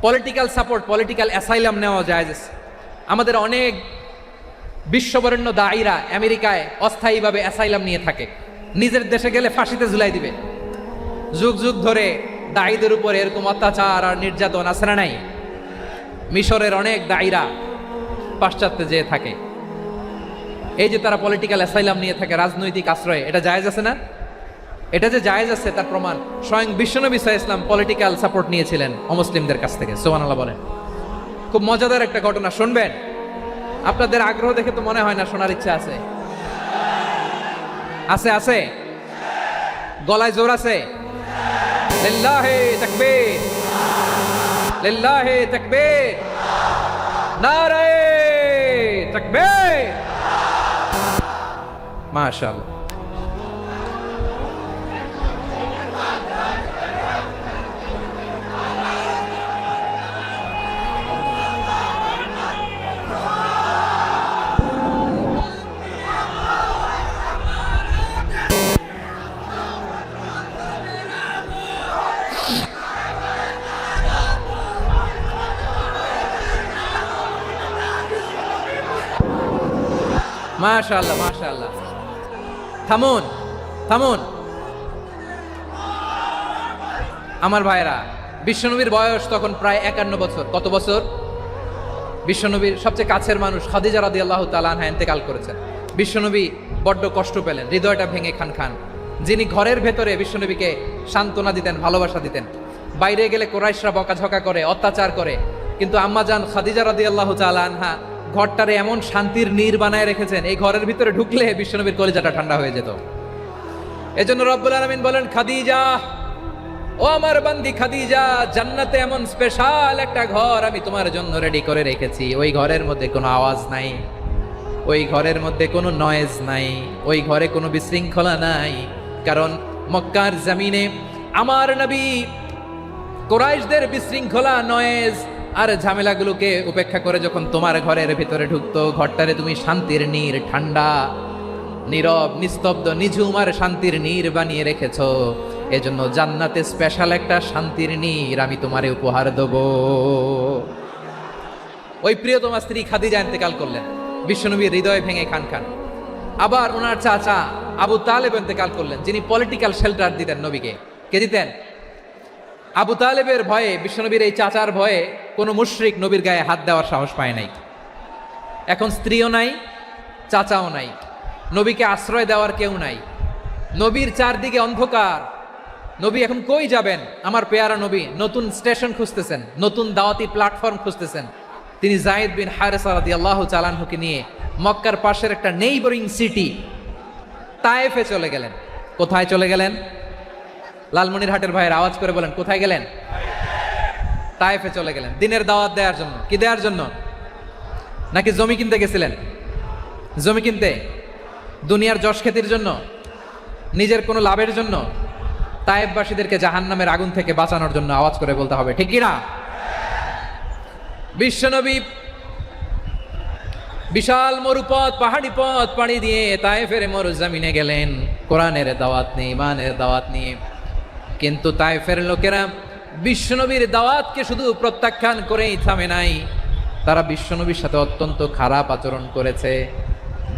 পলিটিক্যাল সাপোর্ট, পলিটিক্যাল অ্যাসাইলাম নেওয়া জায়েজ আছে। আমাদের অনেক বিশ্ববরেণ্য দায়ীরা আমেরিকায় অস্থায়ীভাবে অ্যাসাইলাম নিয়ে থাকে, নিজের দেশে গেলে ফাঁসিতে ঝুলাই দিবে। যুগ যুগ ধরে দায়ীদের উপর এরকম অত্যাচার আর নির্যাতন আছে না নাই? মিশরের অনেক দায়ীরা পাশ্চাত্যে যেয়ে থাকে, এই যে তারা পলিটিক্যাল অ্যাসাইলাম নিয়ে থাকে, রাজনৈতিক আশ্রয়, এটা জায়েজ আছে না? এটা যে জায়েজ আছে তার প্রমাণ স্বয়ং বিশ্বনবী সাল্লাল্লাহু আলাইহি ওয়াসাল্লাম পলিটিক্যাল সাপোর্ট নিয়েছিলেন অমুসলিমদের কাছ থেকে। সুবহানাল্লাহ বলেন। খুব মজাদার একটা ঘটনা, শুনবেন? আপনাদের আগ্রহ দেখে তো মনে হয় না শোনার ইচ্ছা আছে। আছে? আছে? গলায় জোর আছে? লিল্লাহি তাকবীর, লিল্লাহি তাকবীর, নারে তাকবীর। মাশাআল্লাহ। মাশাআল্লাহ, মাশাআল্লাহ। থামুন, থামুন আমার ভাইরা। বিশ্বনবীর বয়স তখন প্রায় 51 বছর। কত বছর? বিশ্বনবীর সবচেয়ে কাছের মানুষ খাদিজা রাদিয়াল্লাহু তাআলা আনহা ইন্তেকাল করেছেন। বিশ্বনবী বড্ড কষ্ট পেলেন, হৃদয়টা ভেঙে খান খান। যিনি ঘরের ভেতরে বিশ্বনবীকে সান্ত্বনা দিতেন, ভালোবাসা দিতেন, বাইরে গেলে কুরাইশরা বকাঝকা করে, অত্যাচার করে, কিন্তু আম্মাজান খাদিজা রাদিয়াল্লাহু তাআলা আনহা ঘরটারে এমন শান্তির নীর বানায় রেখেছেন, এই ঘরের ভিতরে ঢুকলে বিশ্বনবীর কলিজাটা ঠান্ডা হয়ে যেত। এজন্য রব্বুল আলামিন বলেন, খাদিজা, ও আমার বান্দি খাদিজা, জান্নাতে এমন স্পেশাল একটা ঘর আমি তোমার জন্য রেডি করে রেখেছি। ওই ঘরের মধ্যে কোনো আওয়াজ নাই, ওই ঘরের মধ্যে কোনো নয়েজ নাই, ওই ঘরে কোনো বিশৃঙ্খলা নাই। কারণ মক্কার জমিনে আমার নবী কুরাইশদের বিশৃঙ্খলা, নয়েজ আর ঝামেলাগুলোকে উপেক্ষা করে যখন তোমার ঘরের ভিতরে ঢুকতো, ঘরটারে তুমি শান্তির নীর, ঠান্ডা, নীরব, নিস্তব্ধ, নিঝুম আর শান্তির নীর বানিয়ে রেখেছো। এজন্য জান্নাতে স্পেশাল একটা শান্তির নীর আমি তোমারে উপহার দেব। ওই প্রিয়তমা স্ত্রী খাদিজা ইন্তেকাল করলেন, বিশ্বনবীর হৃদয় ভেঙে খান খান। আবার ওনার চাচা আবু তালেব ইন্তেকাল করলেন, যিনি পলিটিক্যাল শেল্টার দিতেন নবীকে। কে দিতেন? আবু তালেবের ভয়ে, বিশ্বনবীর এই চাচার ভয়ে কোনো মুশরিক নবীর গায়ে হাত দেওয়ার সাহস পায় নাই। এখন স্ত্রীও নাই, চাচাও নাই, নবীকে আশ্রয় দেওয়ার কেউ নাই, নবীর চারদিকে অন্ধকার। নবী এখন কই যাবেন? আমার পেয়ারা নবী নতুন স্টেশন খুঁজতেছেন, নতুন দাওয়াতি প্ল্যাটফর্ম খুঁজতেছেন। তিনি যায়েদ বিন হারেসা রাদিয়াল্লাহু তাআলা আনহুকে নিয়ে মক্কার পাশের একটা নেইবরিং সিটি তায়েফে চলে গেলেন। কোথায় চলে গেলেন? লালমনিরহাটের ভাইয়ের আওয়াজ করে বলেন, কোথায় গেলেন? তায়েফে চলে গেলেন দিনের দাওয়াত দেওয়ার জন্য। কি দেওয়ার জন্য? নাকি জমি কিনতে গেছিলেন? জমি কিনতে, দুনিয়ার যশ খ্যাতির জন্য, নিজের কোনো লাভের জন্য? তায়েফবাসীদেরকে জাহান্নামের আগুন থেকে বাঁচানোর জন্য। আওয়াজ করে বলতে হবে, ঠিক কি না? বিশ্বনবী বিশাল মরুপথ, পাহাড়ি পথ পাড়ি দিয়ে তায়েফের মরুজমিনে গেলেন কোরআনের দাওয়াত নিয়ে, ইমানের দাওয়াত নিয়ে। কিন্তু তায়েফের লোকেরা বিশ্বনবীর দাওয়াতকে শুধু প্রত্যাখ্যান করেই থামে নাই, তারা বিশ্বনবীর সাথে অত্যন্ত খারাপ আচরণ করেছে।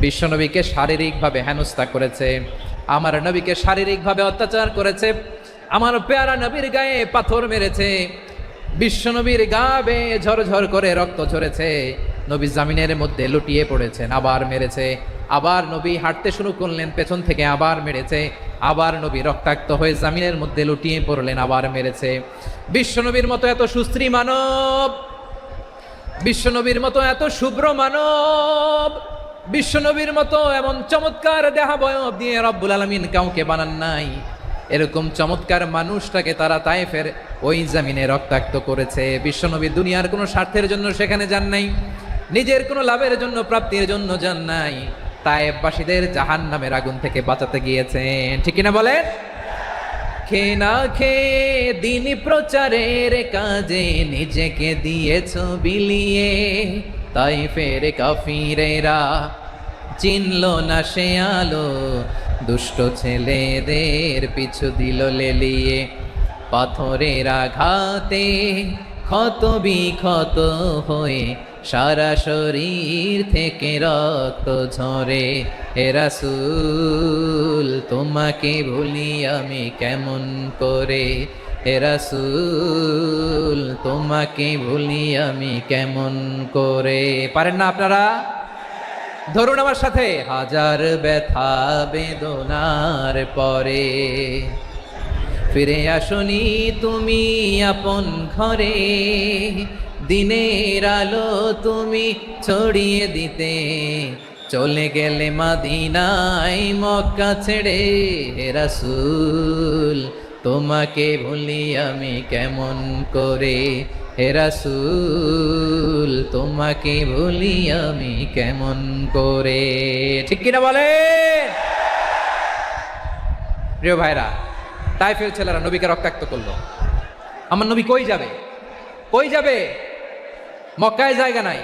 বিশ্বনবীকে শারীরিকভাবে হেনস্থা করেছে, আমার নবীকে শারীরিকভাবে অত্যাচার করেছে, আমার পেয়ারা নবীর গায়ে পাথর মেরেছে, বিশ্বনবীর গা বেয়ে ঝরঝর করে রক্ত ঝরেছে, নবী জামিনের মধ্যে লুটিয়ে পড়েছেন, আবার মেরেছে, আবার নবী হাঁটতে শুরু করলেন, পেছন থেকে আবার মেরেছে, আবার নবী রক্তাক্ত হয়ে জামিনের মধ্যে লুটিয়ে পড়লেন, আবার মেরেছে। বিশ্বনবীর মতো এত সুস্ত্রী মানব, বিশ্বনবীর মতো এত শুভ্র মানব, বিশ্বনবীর মতো এমন চমৎকার দেহাবয়ব দিয়ে রব্বুল আলামিন কাউকে বানান নাই। এরকম চমৎকার মানুষটাকে তারা তায়েফের ওই জমিনে রক্তাক্ত করেছে। বিশ্বনবী দুনিয়ার কোনো স্বার্থের জন্য সেখানে যান নাই, নিজের কোনো লাভের জন্য, প্রাপ্তির জন্য যান নাই, তায়েফবাসীদের জাহান্নামের আগুন থেকে বাঁচাতে গিয়েছেন। ঠিক কিনা বলেন? খেয়ে না খেয়ে দিন প্রচারের কাজে নিজেকে দিয়েছ বিলিয়ে, তায়েফের কাফিরেরা চিনল না সে আলো, দুষ্ট ছেলেদের পিছু দিল লেলিয়ে, পাথরের আঘাতে ক্ষত বিক্ষত হয়ে সারা শরীর থেকে রক্ত ঝরে। হে রাসূল তোমাকে ভুলি আমি কেমন করে, হে রাসূল তোমাকে ভুলি আমি কেমন করে। পারেন না আপনারা? ধরুন আমার সাথে। হাজার ব্যথা বেদনার পরে ফিরে আসনি তুমি আপন ঘরে, দিনের আলো তুমি ছড়িয়ে দিতে চলে গেলে মদিনায় মক্কা ছেড়ে। হে রাসূল তোমাকে ভুলি আমি কেমন করে, হে রাসূল তোমাকে ভুলি আমি কেমন করে। ঠিক কিনা বলে? প্রিয় ভাইরা, তায়েফের ছেলেরা নবীকে রক্তাক্ত করলো। আমার নবী কই যাবে? কই যাবে? মক্কায় জায়গা নাই,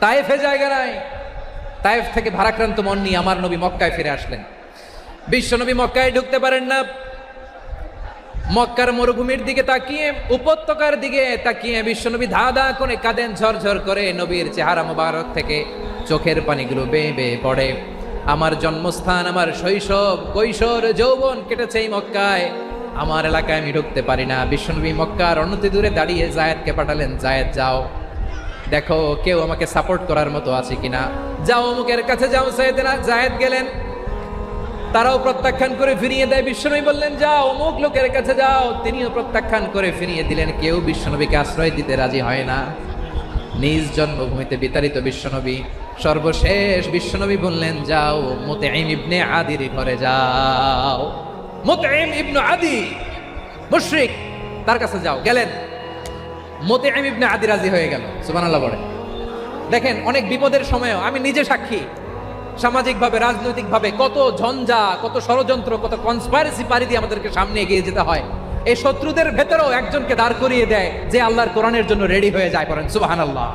তায়েফে জায়গা নাই। তায়েফ থেকে ভারাক্রান্ত মন নিয়ে আমার নবী মক্কায় ফিরে আসলেন। বিশ্বনবী মক্কায় ঢুকতে পারেন না। মক্কার মরুভূমির দিকে তাকিয়ে, উপত্যকার দিকে তাকিয়ে বিশ্বনবী ধা ধা করে কাঁদেন, ঝরঝর করে নবীর চেহারা মোবারক থেকে চোখের পানিগুলো বেয়ে বেয়ে পড়ে। আমার জন্মস্থান, আমার শৈশব, কৈশোর, যৌবন কেটেছে এই মক্কায়, আমার এলাকায় আমি ঢুকতে পারি না। বিশ্বনবী মক্কার অনতি দূরে দাঁড়িয়ে জায়েদকে পাঠালেন, জায়েদ যাও দেখো কেউ আমাকে সাপোর্ট করার মতো আছে কিনা, যাও অমুকের কাছে যাও। জায়েদ গেলেন, তারাও প্রত্যাখ্যান করে ফিরিয়ে দেয়। বিশ্বনবী বললেন যাও অমুক লোকের কাছে যাও, তিনিও প্রত্যাখ্যান করে ফিরিয়ে দিলেন। কেউ বিশ্বনবীকে আশ্রয় দিতে রাজি হয় না। নিজ জন্মভূমিতে বিতাড়িত বিশ্বনবী সর্বশেষ বিশ্বনবী বললেন যাও মুতঈম ইবনে আদির ঘরে যাও। মুতঈম ইবনে আদি মুশরিক, তার কাছে যাও। গেলেন, মুতঈম ইবনে আদি রাজি হয়ে গেল। সুবহানাল্লাহ বলে। দেখেন অনেক বিপদের সময়ও আমি নিজে সাক্ষী, সামাজিকভাবে, রাজনৈতিকভাবে কত ঝঞ্ঝা, কত ষড়যন্ত্র, কত কনস্পাইরেসি পাড়ি দিয়ে আমাদেরকে সামনে এগিয়ে যেতে হয়। এই শত্রুদের ভেতরেও একজনকে দাঁড় করিয়ে দেয় যে আল্লাহর কোরআনের জন্য রেডি হয়ে যায়। করেন সুবহানাল্লাহ।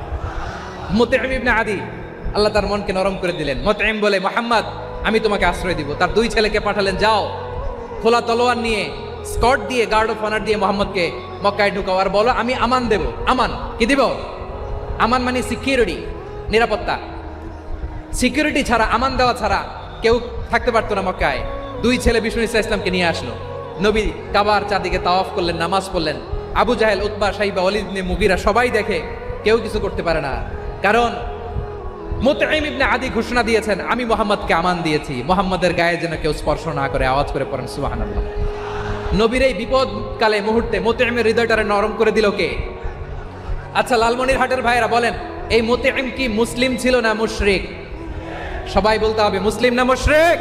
মুতঈম ইবনে আদি, আল্লাহ তার মনকে নরম করে দিলেন। মুতঈম বলে মুহাম্মদ আমি তোমাকে আশ্রয় দিব। তার দুই ছেলেকে পাঠালেন, যাও খোলা তলোয়ার নিয়ে, স্কট দিয়ে, গার্ড অফ অনার দিয়ে মোহাম্মদকে মক্কায় ঢুকাও আর বলো আমি আমান দেব। আমান কি দিব? আমান মানে সিকিউরিটি, নিরাপত্তা। সিকিউরিটি ছাড়া, আমান দেওয়া ছাড়া কেউ থাকতে পারতো না মক্কায়। দুই ছেলে বিষ্ণু ইসা ইসলামকে নিয়ে আসলো। নবী কাবার চারদিকে তাওয়াফ করলেন, নামাজ পড়লেন। আবু জাহেল, উতবা, সাইবা, ওয়ালিদ ইবনে মুগিরা সবাই দেখে, কেউ কিছু করতে পারে না। কারণ মুতঈম ইবনে আদি ঘোষণা দিয়েছেন, আমি মুহাম্মদকে আমান দিয়েছি, মুহাম্মদের গায়ে যেন কেউ স্পর্শ না করে। আওয়াজ করে পড়েন সুবহানাল্লাহ। নবীর এই বিপদকালে মুহূর্তে মুতঈমের হৃদয়টারে নরম করে দিল কে? আচ্ছা, লালমনিরহাটের ভাইরা বলেন, এই মুতঈম কি মুসলিম ছিল না মুশরিক? সবাই বলতে হবে মুসলিম না মুশরিক?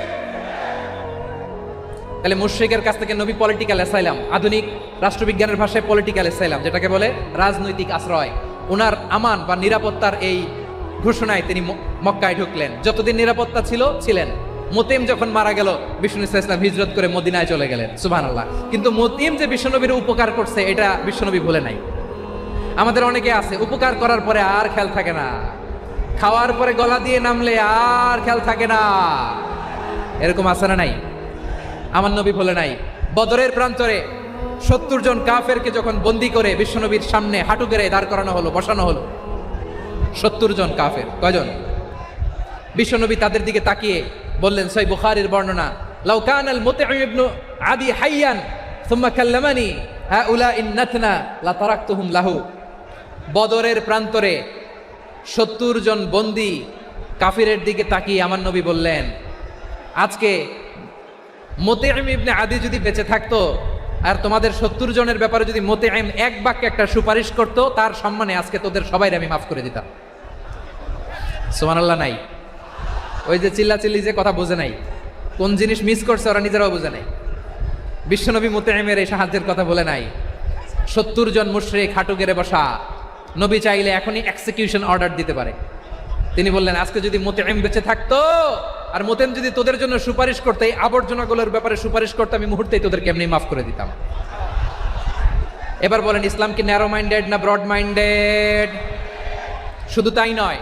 তাহলে মুশরিকের কাছ থেকে নবী পলিটিক্যাল অ্যাসাইলাম, আধুনিক রাষ্ট্রবিজ্ঞানের ভাষায় পলিটিক্যাল অ্যাসাইলাম, যেটাকে বলে রাজনৈতিক আশ্রয়, ওনার আমান বা নিরাপত্তার এই ঘোষণায় তিনি মক্কায় ঢুকলেন। যতদিন নিরাপত্তা ছিল ছিলেন। মুতঈম যখন মারা গেল, বিষ্ণু ইসলাম হিজরত করে মদিনায় চলে গেলেন। সুবহানাল্লাহ। কিন্তু মুতঈম যে বিশ্বনবীর উপকার করছে এটা বিশ্বনবী ভুলে নাই। আমাদের অনেকে আছে উপকার করার পরে আর খেয়াল থাকে না, খাওয়ার পরে গলা দিয়ে নামলে আর খেয়াল থাকে না। এরকম আছে না নাই? আমার নবী ভুলে নাই। বদরের প্রান্তরে 70 জন কাফেরকে যখন বন্দী করে বিশ্বনবীর সামনে হাঁটু গেড়ে দাঁড় করানো হলো, বসানো হলো, 70 জন কাফের। কয়জন? বিশ্বনবী তাদের দিকে তাকিয়ে বললেন, সহিহ বুখারীর বর্ণনা, লাউ কানাল মুতঈম ইবনে আদি হাইয়ান সুম্মা কাল্লামানি হাউলা ইন্নাতনা লা তারাকতুহুম লাহু। বদরের প্রান্তরে 70 জন বন্দী কাফিরের দিকে তাকিয়ে আমার নবী বললেন, আজকে মুতঈম ইবনে আদি যদি বেঁচে থাকতো আর তোমাদের 70 জনের ব্যাপারে যদি মুতঈম এক বাক্যে একটা সুপারিশ করতো, তার সম্মানে আজকে তোদের সবাই আমি মাফ করে দিতাম। সুবহানাল্লাহ। নাই ওই যে চিল্লাচিল্লি যে কথা বোঝে নাই, কোন জিনিস মিস করছে ওরা নিজেরাও বোঝে নাই। বিশ্বনবী মুতঈমের এই সাহায্যের কথা বলে নাই। 70 জন মুশরিক হাঁটু গেড়ে বসা, নবী চাইলে এখনই এক্সিকিউশন অর্ডার দিতে পারে। তিনি বললেন, আজকে যদি মুতঈম বেঁচে থাকতো আর মুতঈম যদি তোদের জন্য সুপারিশ করতে, এই আবর্জনাগুলোর ব্যাপারে সুপারিশ করতে, আমি মুহূর্তেই তোদেরকে এমনি মাফ করে দিতাম। এবার বলেন, ইসলাম কি ন্যারো মাইন্ডেড না ব্রড মাইন্ডেড? শুধু তাই নয়,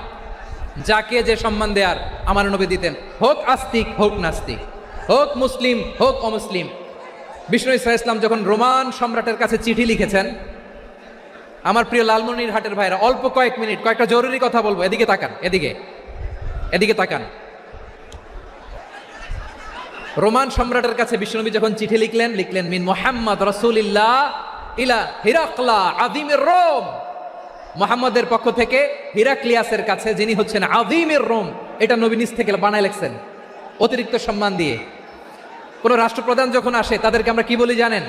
যাকে যে সম্মান দেয়ার আমার নবী দিতেন, হোক আস্তিক হোক নাস্তিক, হোক মুসলিম হোক অমুসলিম। বিষ্ণু ইসা ইসলাম যখন রোমান সম্রাটের কাছে চিঠি লিখেছেন, আমার প্রিয় লালমনিরহাটের ভাইরা, অল্প কয়েক মিনিট কয়েকটা জরুরি কথা বলবো। এদিকে তাকান, এদিকে তাকান। রোমান সম্রাটের কাছে বিশ্বনবী যখন চিঠি লিখলেন মিন মুহাম্মদ রাসূলিল্লাহ ইলা হিরাকলা আযীমির রোম। মুহাম্মদের পক্ষ থেকে হিরাক্লিয়াসের কাছে, যিনি হচ্ছেন আযীমির রোম। এটা নবী নিজ থেকে বানায় লিখছেন, অতিরিক্ত সম্মান দিয়ে। কোন রাষ্ট্রপ্রধান যখন আসে তাদেরকে আমরা কি বলি জানেন?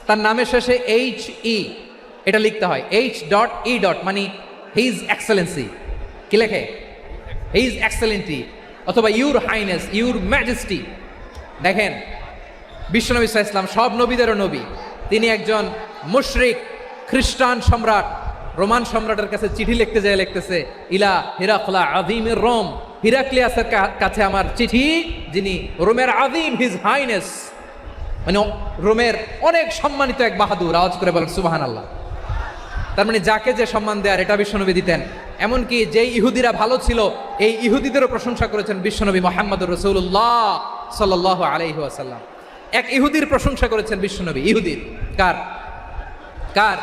তার নামের শেষে HE এটা লিখতে হয়। H.E. মানে হিজ এক্সেলেন্সি। কি লেখে? হিজ এক্সেলেন্টি, অথবা ইউর হাইনেস, ইউর ম্যাজেস্টি। দেখেন, বিশ্বনবী সাল্লাল্লাহু আলাইহি ওয়াসাল্লাম সব নবীদেরও নবী। তিনি একজন মুশরিক খ্রিস্টান সম্রাট রোমান সম্রাটের কাছে চিঠি লিখতে যায়, লিখতেছে ইলা হিরাকলা আযীমির রোম। হিরাক্লিয়াসের কাছে আমার চিঠি, যিনি রোমের আযীম, হিজ হাইনেস, মানে রোমের অনেক সম্মানিত এক বাহাদুর। আওয়াজ করে বলেন সুবহানাল্লাহ। তার মানে যাকে যে সম্মান দেয়ার এটা বিশ্বনবী দিতেন। এমনকি যেই ইহুদিরা ভালো ছিল, এই ইহুদিদেরও প্রশংসা করেছেন বিশ্বনবী মুহাম্মদুর রাসূলুল্লাহ সাল্লাল্লাহু আলাইহি ওয়াসাল্লাম। এক ইহুদির প্রশংসা করেছেন বিশ্বনবী। ইহুদির কার?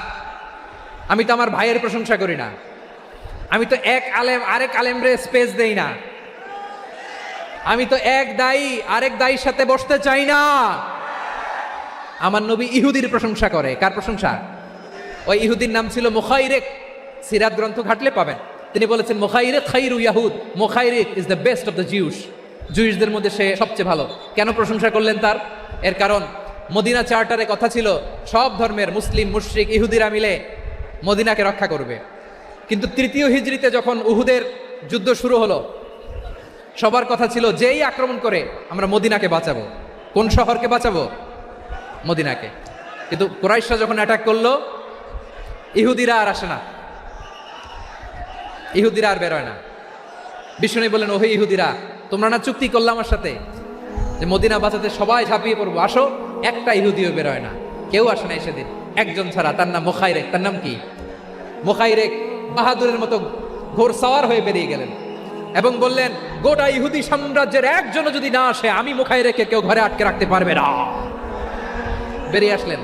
আমি তো আমার ভাইয়ের প্রশংসা করি না, আমি তো এক আলেম আরেক আলেমরে স্পেস দেই না, আমি তো এক দায়ী আরেক দায়ীর সাথে বসতে চাই না। আমার নবী ইহুদির প্রশংসা করে। কার প্রশংসা? ওই ইহুদির নাম ছিল মুখাইরিক। সিরাত গ্রন্থ ঘাটলে পাবেন। তিনি বলেছেন, মুখাইরিক খাইরু ইয়াহুদ, মুখাইরিক is the best of the Jews. জুইসদের মধ্যে সে সবচেয়ে ভালো। কেন প্রশংসা করলেন তার? এর কারণ মদিনা চার্টারে কথা ছিল সব ধর্মের মুসলিম, মুশরিক, ইহুদিরা মিলে মদিনাকে রক্ষা করবে। কিন্তু 3য় হিজরিতে যখন উহুদের যুদ্ধ শুরু হলো, সবার কথা ছিল যেই আক্রমণ করে আমরা মদিনাকে বাঁচাবো। কোন শহরকে বাঁচাবো? মদিনাকে। কিন্তু কুরাইশরা যখন অ্যাটাক করলো, ইহুদিরা আর আসে না, ইহুদিরা আর বেরোয় না। বিষ্ণু বললেন, ওহে ইহুদিরা, তোমরা না চুক্তি করলে আমার সাথে যে মদিনা বাঁচাতে সবাই ঝাঁপিয়ে পড়বো, আসো। একটা ইহুদিও বেরোয় না, কেউ আসে না সেদিন, একজন ছাড়া। তার নাম মুখাইরেক। তার নাম কি? মুখাইরেক বাহাদুরের মতো ঘোর সাওয়ার হয়ে বেরিয়ে গেলেন এবং বললেন, গোটা ইহুদি সাম্রাজ্যের একজনও যদি না আসে, আমি মুখাইরেককে কেউ ঘরে আটকে রাখতে পারবে না। বেরিয়ে আসলেন,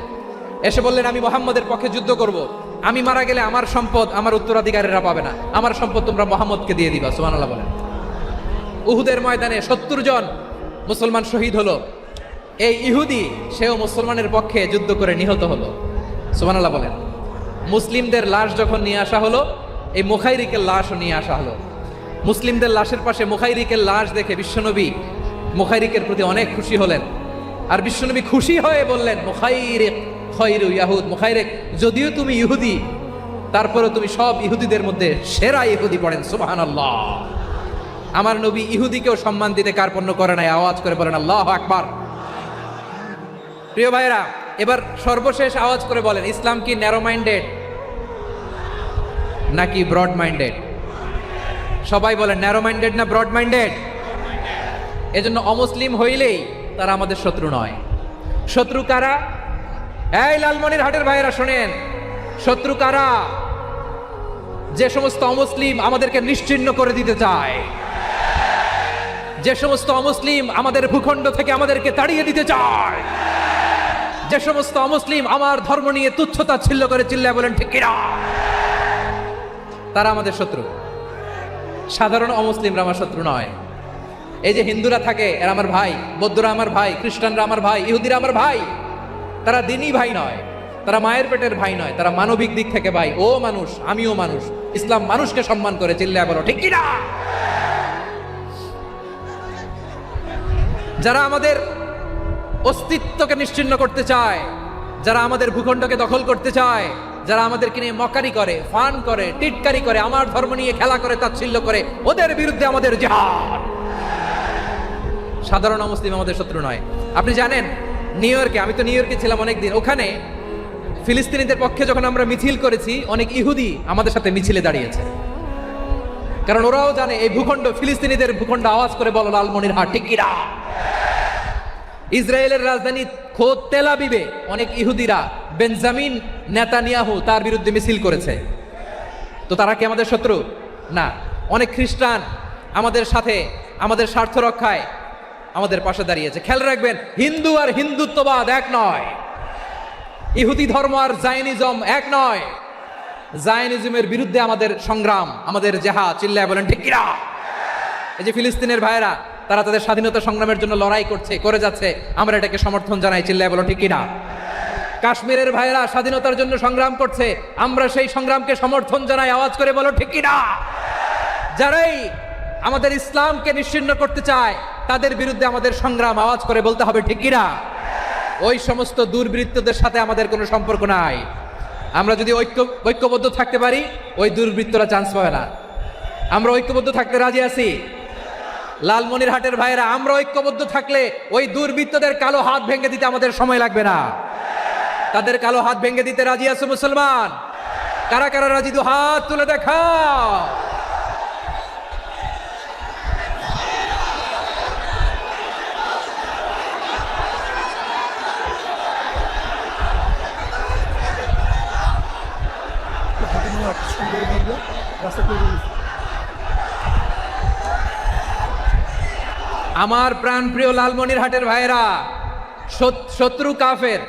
এসে বললেন, আমি মুহাম্মদের পক্ষে যুদ্ধ করব। আমি মারা গেলে আমার সম্পদ আমার উত্তরাধিকারীরা পাবে না, আমার সম্পদ তোমরা মুহাম্মদকে দিয়ে দিবা। সুবহানাল্লাহ বলেন। উহুদের ময়দানে 70 জন মুসলমান শহীদ হলো। এই ইহুদি সেও মুসলমানের পক্ষে যুদ্ধ করে নিহত হলো। সুবহানাল্লাহ বলেন। মুসলিমদের লাশ যখন নিয়ে আসা হলো, এই মুখাইরিকের লাশও নিয়ে আসা হলো। মুসলিমদের লাশের পাশে মুখাইরিকের লাশ দেখে বিশ্বনবী মুখাইরিকের প্রতি অনেক খুশি হলেন। আর বিশ্বনবী খুশি হয়ে বললেন, মুখাইরিক খয়রু ইয়াহুদ, মুখাইরিক যদিও তুমি ইহুদি, তারপরে তুমি সব ইহুদিদের মধ্যে সেরা ইহুদি। পড়েন সুবহানাল্লাহ। আমার নবী ইহুদিকেও সম্মান দিতে কার্পণ্য করে নাই। আওয়াজ করে বলেন আল্লাহু আকবার। প্রিয় ভাইরা, এবার সর্বশেষ আওয়াজ করে বলেন, ইসলাম কি ন্যারো মাইন্ডেড নাকি ব্রড মাইন্ডেড? সবাই বলেন ন্যারো মাইন্ডেড না ব্রড মাইন্ডেড? এজন্য অমুসলিম হইলেই তারা আমাদের শত্রু নয়। শত্রু কারা? এই লালমনিরহাটের ভাইয়েরা শোনেন, শত্রু কারা? যে সমস্ত অমুসলিম আমাদেরকে নিশ্চিহ্ন করে দিতে চায়, যে সমস্ত অমুসলিম আমাদের ভূখণ্ড থেকে আমাদেরকে তাড়িয়ে দিতে চায়, যে সমস্ত অমুসলিম আমার ধর্ম নিয়ে তুচ্ছতাচ্ছিল্য করে চিল্লায় বলেন ঠিক কিনা, তারা আমাদের শত্রু। সাধারণ অমুসলিমরা আমার শত্রু নয়। এই যে হিন্দুরা থাকে এরা আমার ভাই, বৌদ্ধরা আমার ভাই, খ্রিস্টানরা আমার ভাই, ইহুদিরা আমার ভাই। তারা দিনই ভাই নয়, তারা মায়ের পেটের ভাই নয়, তারা মানবিক দিক থেকে ভাই। ও মানুষ, আমিও মানুষ। ইসলাম মানুষকে সম্মান করে, চিল্লায় বলো ঠিক কিনা। যারা আমাদের অস্তিত্বকে নিশ্চিহ্ন করতে চায়, যারা আমাদের ভূখণ্ডকে দখল করতে চায়, যারা আমাদেরকে নিয়ে মকারি করে, ফান করে, টিটকারি করে, আমার ধর্ম নিয়ে খেলা করে, তাচ্ছিল্য করে, ওদের বিরুদ্ধে আমাদের জিহাদ। সাধারণ মুসলিম আমাদের শত্রু নয়। আপনি জানেন নিউ ইয়র্কে, আমি তো নিউ ইয়র্কে ছিলাম অনেকদিন, ওখানে ফিলিস্তিনিদের পক্ষে যখন আমরা মিছিল করেছি, অনেক ইহুদি আমাদের সাথে মিছিলে দাঁড়িয়েছে। কারণ ওরাও জানে এই ভূখণ্ড ফিলিস্তিনিদের ভূখণ্ড। আওয়াজ করে বলো লালমনিরহাট ঠিক কিনা। ইসরায়েলের রাজধানী খোদ তেল আবিবে অনেক ইহুদিরা বেঞ্জামিন নেতানিয়াহু তার বিরুদ্ধে মিছিল করেছে। তো তারা কি আমাদের শত্রু? না। অনেক খ্রিস্টান আমাদের সাথে আমাদের স্বার্থ রক্ষায় আমাদের পাশে দাঁড়িয়েছে। খেয়াল রাখবেন, হিন্দু আর হিন্দুত্ববাদ এক নয়, ইহুদি ধর্ম আর জায়নিজম এক নয়। জায়নিজমের বিরুদ্ধে আমাদের সংগ্রাম, আমাদের জেহাদ। চিল্লায় বলেন ঠিক কিনা। এই যে ফিলিস্তিনের ভাইয়েরা, তারা তাদের স্বাধীনতা সংগ্রামের জন্য লড়াই করছে, করে যাচ্ছে, আমরা এটাকে সমর্থন জানাই। চিল্লায় বলো ঠিক কিনা। কাশ্মীরের ভাইয়েরা স্বাধীনতার জন্য সংগ্রাম করছে, আমরা সেই সংগ্রামকে সমর্থন জানাই। আওয়াজ করে বলো ঠিক কিনা। যারাই আমাদের ইসলামকে নিশ্চিহ্ন করতে চায় তাদের বিরুদ্ধে আমাদের সংগ্রাম। আওয়াজ করে বলতে হবে ঠিক কিনা। ওই সমস্ত দুর্বৃত্তদের সাথে আমাদের কোনো সম্পর্ক নাই। আমরা যদি ঐক্যবদ্ধ থাকতে পারি, ওই দুর্বৃত্তরা চান্স পাবে না। আমরা ঐক্যবদ্ধ থাকতে রাজি আছি। লালমনিরহাটের ভাইয়েরা, আমরা ঐক্যবদ্ধ থাকলে ওই দুর্বৃত্তদের কালো হাত ভেঙে দিতে আমাদের সময় লাগবে না। তাদের কালো হাত ভেঙে দিতে রাজি আছে মুসলমান? কারা কারা রাজি? দু হাত তুলে দেখাও। আমার প্রাণ প্রিয় লালমনিরহাটের ভাইয়েরা, শত্রু কাফের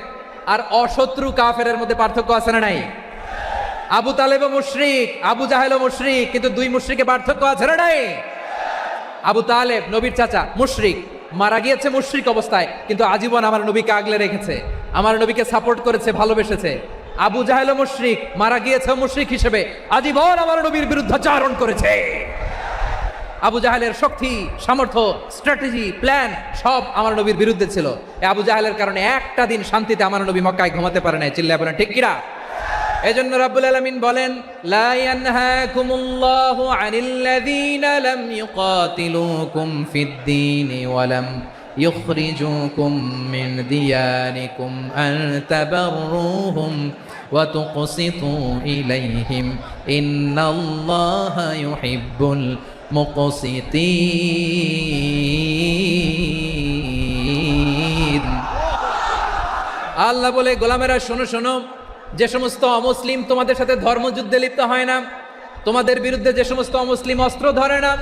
আর অশত্রু কাফেরের মধ্যে পার্থক্য আছে না নাই? আবু তালেবও মুশরিক, আবু জাহেলও মুশরিক, কিন্তু দুই মুশরিকে পার্থক্য আছে না নাই? আবু তালেব নবীর চাচা, মুশরিক, মারা গিয়েছে মুশরিক অবস্থায়, কিন্তু আজীবন আমার নবীকে আগলে রেখেছে, আমার নবীকে সাপোর্ট করেছে, ভালোবেসেছে। আবু জাহেলও মুশরিক, মারা গিয়েছে মুশরিক হিসেবে, আজীবন আমার নবীর বিরুদ্ধাচারণ করেছে। আবু জাহেলের শক্তি, সামর্থ্য, স্ট্র্যাটেজি, প্ল্যান সব আমার নবীর বিরুদ্ধে ছিল। এই আবু জাহেলের কারণে একটা দিন শান্তিতে আমার নবী মক্কায় ঘুমাতে পারে নাই। চিল্লায় বলেন ঠিক কিনা। এজন্য রাব্বুল আলামিন বলেন, লা ইয়ানহাকুমুল্লাহু আনিল্লাযীনা লাম ইউকাতিলুকুম ফিদ-দীনি ওয়া লাম ইখরিজুকুম মিন দিয়ারিকুম আন তাবাররুহুম ওয়া তুকসিতু ইলাইহিম ইন্নাল্লাহা ইউহিব্বুল মুকসিতিন। আল্লাহ বলে, গোলামেরা শোনো শোনো, যে সমস্ত অমুসলিম তোমাদের সাথে ধর্মযুদ্ধে লিপ্ত হয় না, তোমাদের বিরুদ্ধে যে সমস্ত অমুসলিম অস্ত্র ধরে না,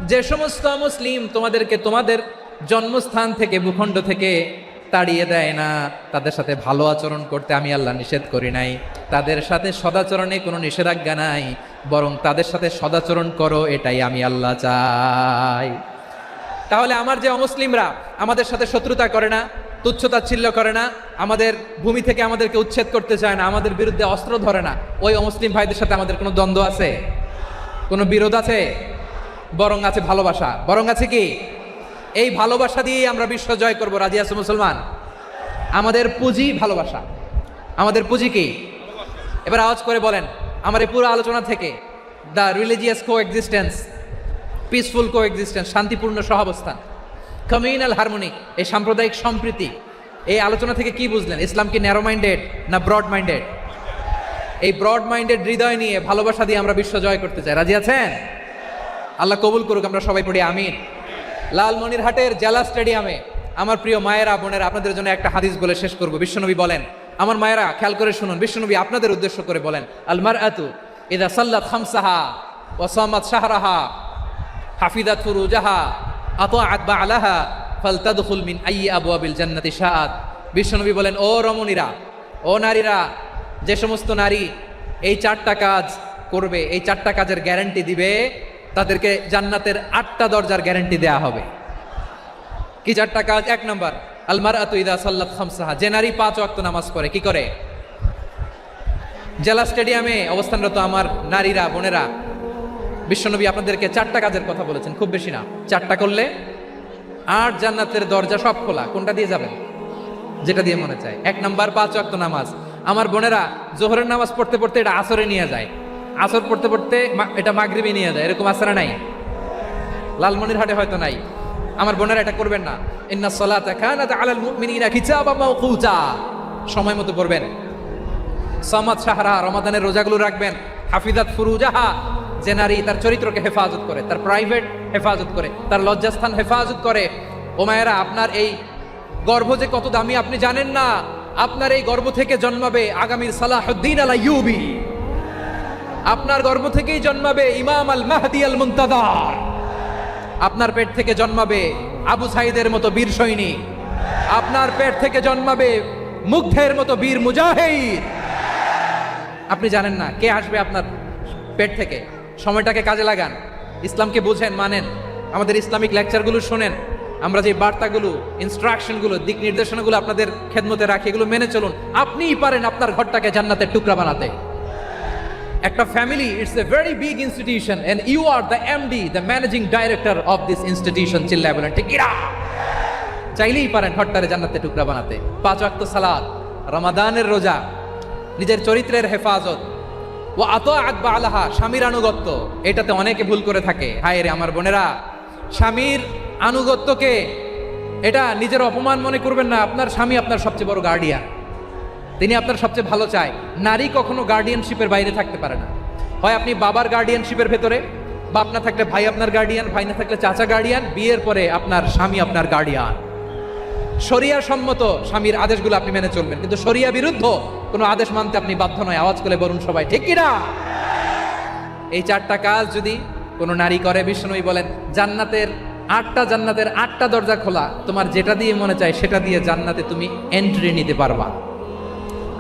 যে সমস্ত অমুসলিম তোমাদেরকে তোমাদের জন্মস্থান থেকে, ভূখণ্ড থেকে তাড়িয়ে দেয় না, তাদের সাথে ভালো আচরণ করতে আমি আল্লাহ নিষেধ করি নাই, তাদের সাথে সদাচরণে কোনো নিষেধাজ্ঞা নাই, বরং তাদের সাথে সদাচরণ করো, এটাই আমি আল্লাহ চাই। তাহলে আমার যে অমুসলিমরা আমাদের সাথে শত্রুতা করে না, তুচ্ছতাচ্ছিল্য করে না, আমাদের ভূমি থেকে আমাদেরকে উচ্ছেদ করতে চায় না, আমাদের বিরুদ্ধে অস্ত্র ধরে না, ওই অমুসলিম ভাইদের সাথে আমাদের কোনো দ্বন্দ্ব আছে? কোনো বিরোধ আছে? বরং আছে ভালোবাসা। বরং আছে কি? এই ভালোবাসা দিয়েই আমরা বিশ্ব জয় করবো। রাজি আছো মুসলমান? আমাদের পুঁজি ভালোবাসা। আমাদের পুঁজি কি? এবার আওয়াজ করে বলেন আমার এই পুরো আলোচনা থেকে the religious co existence, peaceful co existence, শান্তিপূর্ণ সহাবস্থান, কমিউনাল হারমোনি, এই সাম্প্রদায়িক সম্প্রীতি, এই আলোচনা থেকে কি বুঝলেন? ইসলাম কি ন্যারো মাইন্ডেড না ব্রড মাইন্ডেড? এই ব্রড মাইন্ডেড হৃদয় নিয়ে ভালোবাসা দিয়ে আমরা বিশ্ব জয় করতে চাই। রাজি আছেন? আল্লাহ কবুল করুক। আমরা সবাই পড়ি আমিন। লালমনিরহাটের জেলা স্টেডিয়ামে আমার প্রিয় মায়েরা বোনেরা, আপনাদের জন্য একটা হাদিস বলে শেষ করব। বিশ্বনবী বলেন, আমার মায়েরা খেয়াল করে শুনুন, বিশ্বনবী আপনাদের উদ্দেশ্য করে বলেন, আল মারআতু ইযা সাল্লাত খামসাহা ওয়া সামাত শাহরাহা হাফিজাত ফুরুজাহা আতাআত বা'লাহা ফালতাদখুল মিন আইয়ি আবওয়াবিল জান্নাতি শাআত। বিশ্বনবী বলেন, ও রমণীরা, ও নারীরা, যে সমস্ত নারী এই 4টা কাজ করবে, এই 4টা কাজের গ্যারান্টি দিবে, তাদেরকে জান্নাতের 8টা দরজার গ্যারান্টি দেয়া হবে। কি 4টা কাজ? 1 নম্বর, আল মারআতু ইযা সাল্লাত খামসাহা, যে নারী 5 ওয়াক্ত নামাজ পড়ে। কি করে? জেলা স্টেডিয়ামে অবস্থানরত আমার নারীরা বোনেরা, বিশ্বনবী আপনাদেরকে 4টা কাজের কথা বলেছেন, খুব বেশি না, 4টা করলে 8 জান্নাতের দরজা সব খোলা। কোনটা দিয়ে যাবেন? যেটা দিয়ে মনে চায়। 1 নম্বর 5 ওয়াক্ত নামাজ। আমার বোনেরা জোহরের নামাজ পড়তে পড়তে এটা আসরে নিয়ে যায়, আসর পড়তে পড়তে এটা মাগরিবে নিয়ে যায়, এরকম আসরা নাই? লালমনিরহাটে হয়তো নাই। আমার বোনেরা এটা করবেন না। ইন্নাস সালাতা কানাত আলাল মুমিনিনা কিতাবাম মাওকুতা, সময় মতো পড়বেন। সামাত শাহরা, রমাদানের রোজাগুলো রাখবেন। হাফিজাত ফুরুজাহা, যে নারী তার চরিত্রকে হেফাজত করে, তার প্রাইভেট হেফাজত করে, তার লজ্জাস্থান হেফাজত করে। ও মায়েরা, আপনার এই গর্ভ যে কত দামি আপনি জানেন না। আপনার এই গর্ভ থেকে জন্মাবে আগামীর সালাহুদ্দিন আল আইয়ুবী। আপনার গর্ভ থেকেই জন্মাবে ইমাম আল মাহদি আল মুনতাজার। আপনার পেট থেকে জন্মাবে আবু সাইদের মতো বীর সৈনিক। আপনার পেট থেকে জন্মাবে মুগ্ধের মতো বীর মুজাহিদ। আপনি জানেন না কে আসবে আপনার পেট থেকে। সময়টাকে কাজে লাগান, ইসলামকে বুঝেন, মানেন, আমাদের ইসলামিক লেকচারগুলো শোনেন, আমরা যে বার্তাগুলো, ইনস্ট্রাকশনগুলো, দিক নির্দেশনাগুলো আপনাদের খেদমতে রাখি, এগুলো মেনে চলুন। আপনিই পারেন আপনার ঘরটাকে জান্নাতের টুকরা বানাতে। একটা family, it's a very big institution and you are the MD, the managing director of this institution. চিল্লায় বলেন ঠিক কিনা? চাইলেই পারেন ঘরটারে জান্নাতের টুকরা বানাতে। 5 ওয়াক্ত সালাত, রমাদানের রোজা, নিজের চরিত্রের হেফাজত, ও আতাআত বা'লাহা, স্বামীর আনুগত্য। এটাতে অনেকে ভুল করে থাকে। হায় রে আমার বোনেরা, স্বামীর আনুগত্যকে এটা নিজের অপমান মনে করবেন না। আপনার স্বামী আপনার সবচেয়ে বড় গার্ডিয়ান, তিনি আপনার সবচেয়ে ভালো চায়। নারী কখনো গার্ডিয়ানশিপের বাইরে থাকতে পারে না। হয় আপনি বাবার গার্ডিয়ানশিপের ভেতরে, বাপ না থাকলে ভাই আপনার গার্ডিয়ান, ভাই না থাকলে চাচা গার্ডিয়ান, বিয়ের পরে আপনার স্বামী আপনার গার্ডিয়ান। শরিয়া সম্মত স্বামীর আদেশগুলো আপনি মেনে চলবেন, কিন্তু শরিয়া বিরুদ্ধ কোনো আদেশ মানতে আপনি বাধ্য নয়। আওয়াজ করে বলুন সবাই ঠিক কিনা? এই 4টা কাজ যদি কোনো নারী করে, বিশ্বনবী বলেন জান্নাতের 8টা দরজা খোলা। তোমার যেটা দিয়ে মনে চায় সেটা দিয়ে জান্নাতে তুমি এন্ট্রি নিতে পারবা।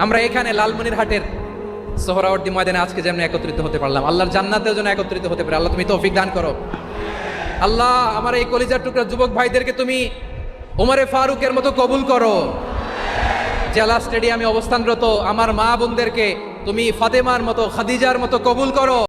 আমরা এখানে লালমনিরহাটের সোহরাওয়ার্দী ময়দানে আজকে যেমন একত্রিত হতে পারলাম, আল্লাহর জান্নাতেও যেন একত্রিত হতে পারে। আল্লাহ তুমি তৌফিক দান করো। আল্লাহ আমার এই কলিজার টুকরা যুবক ভাইদেরকে তুমি ওমরে ফারুকের মতো কবুল করো। জেলা স্টেডিয়ামে অবস্থানরত আমার মা বোনদেরকে তুমি ফাতেমার মতো, খাদিজার মতো কবুল করো।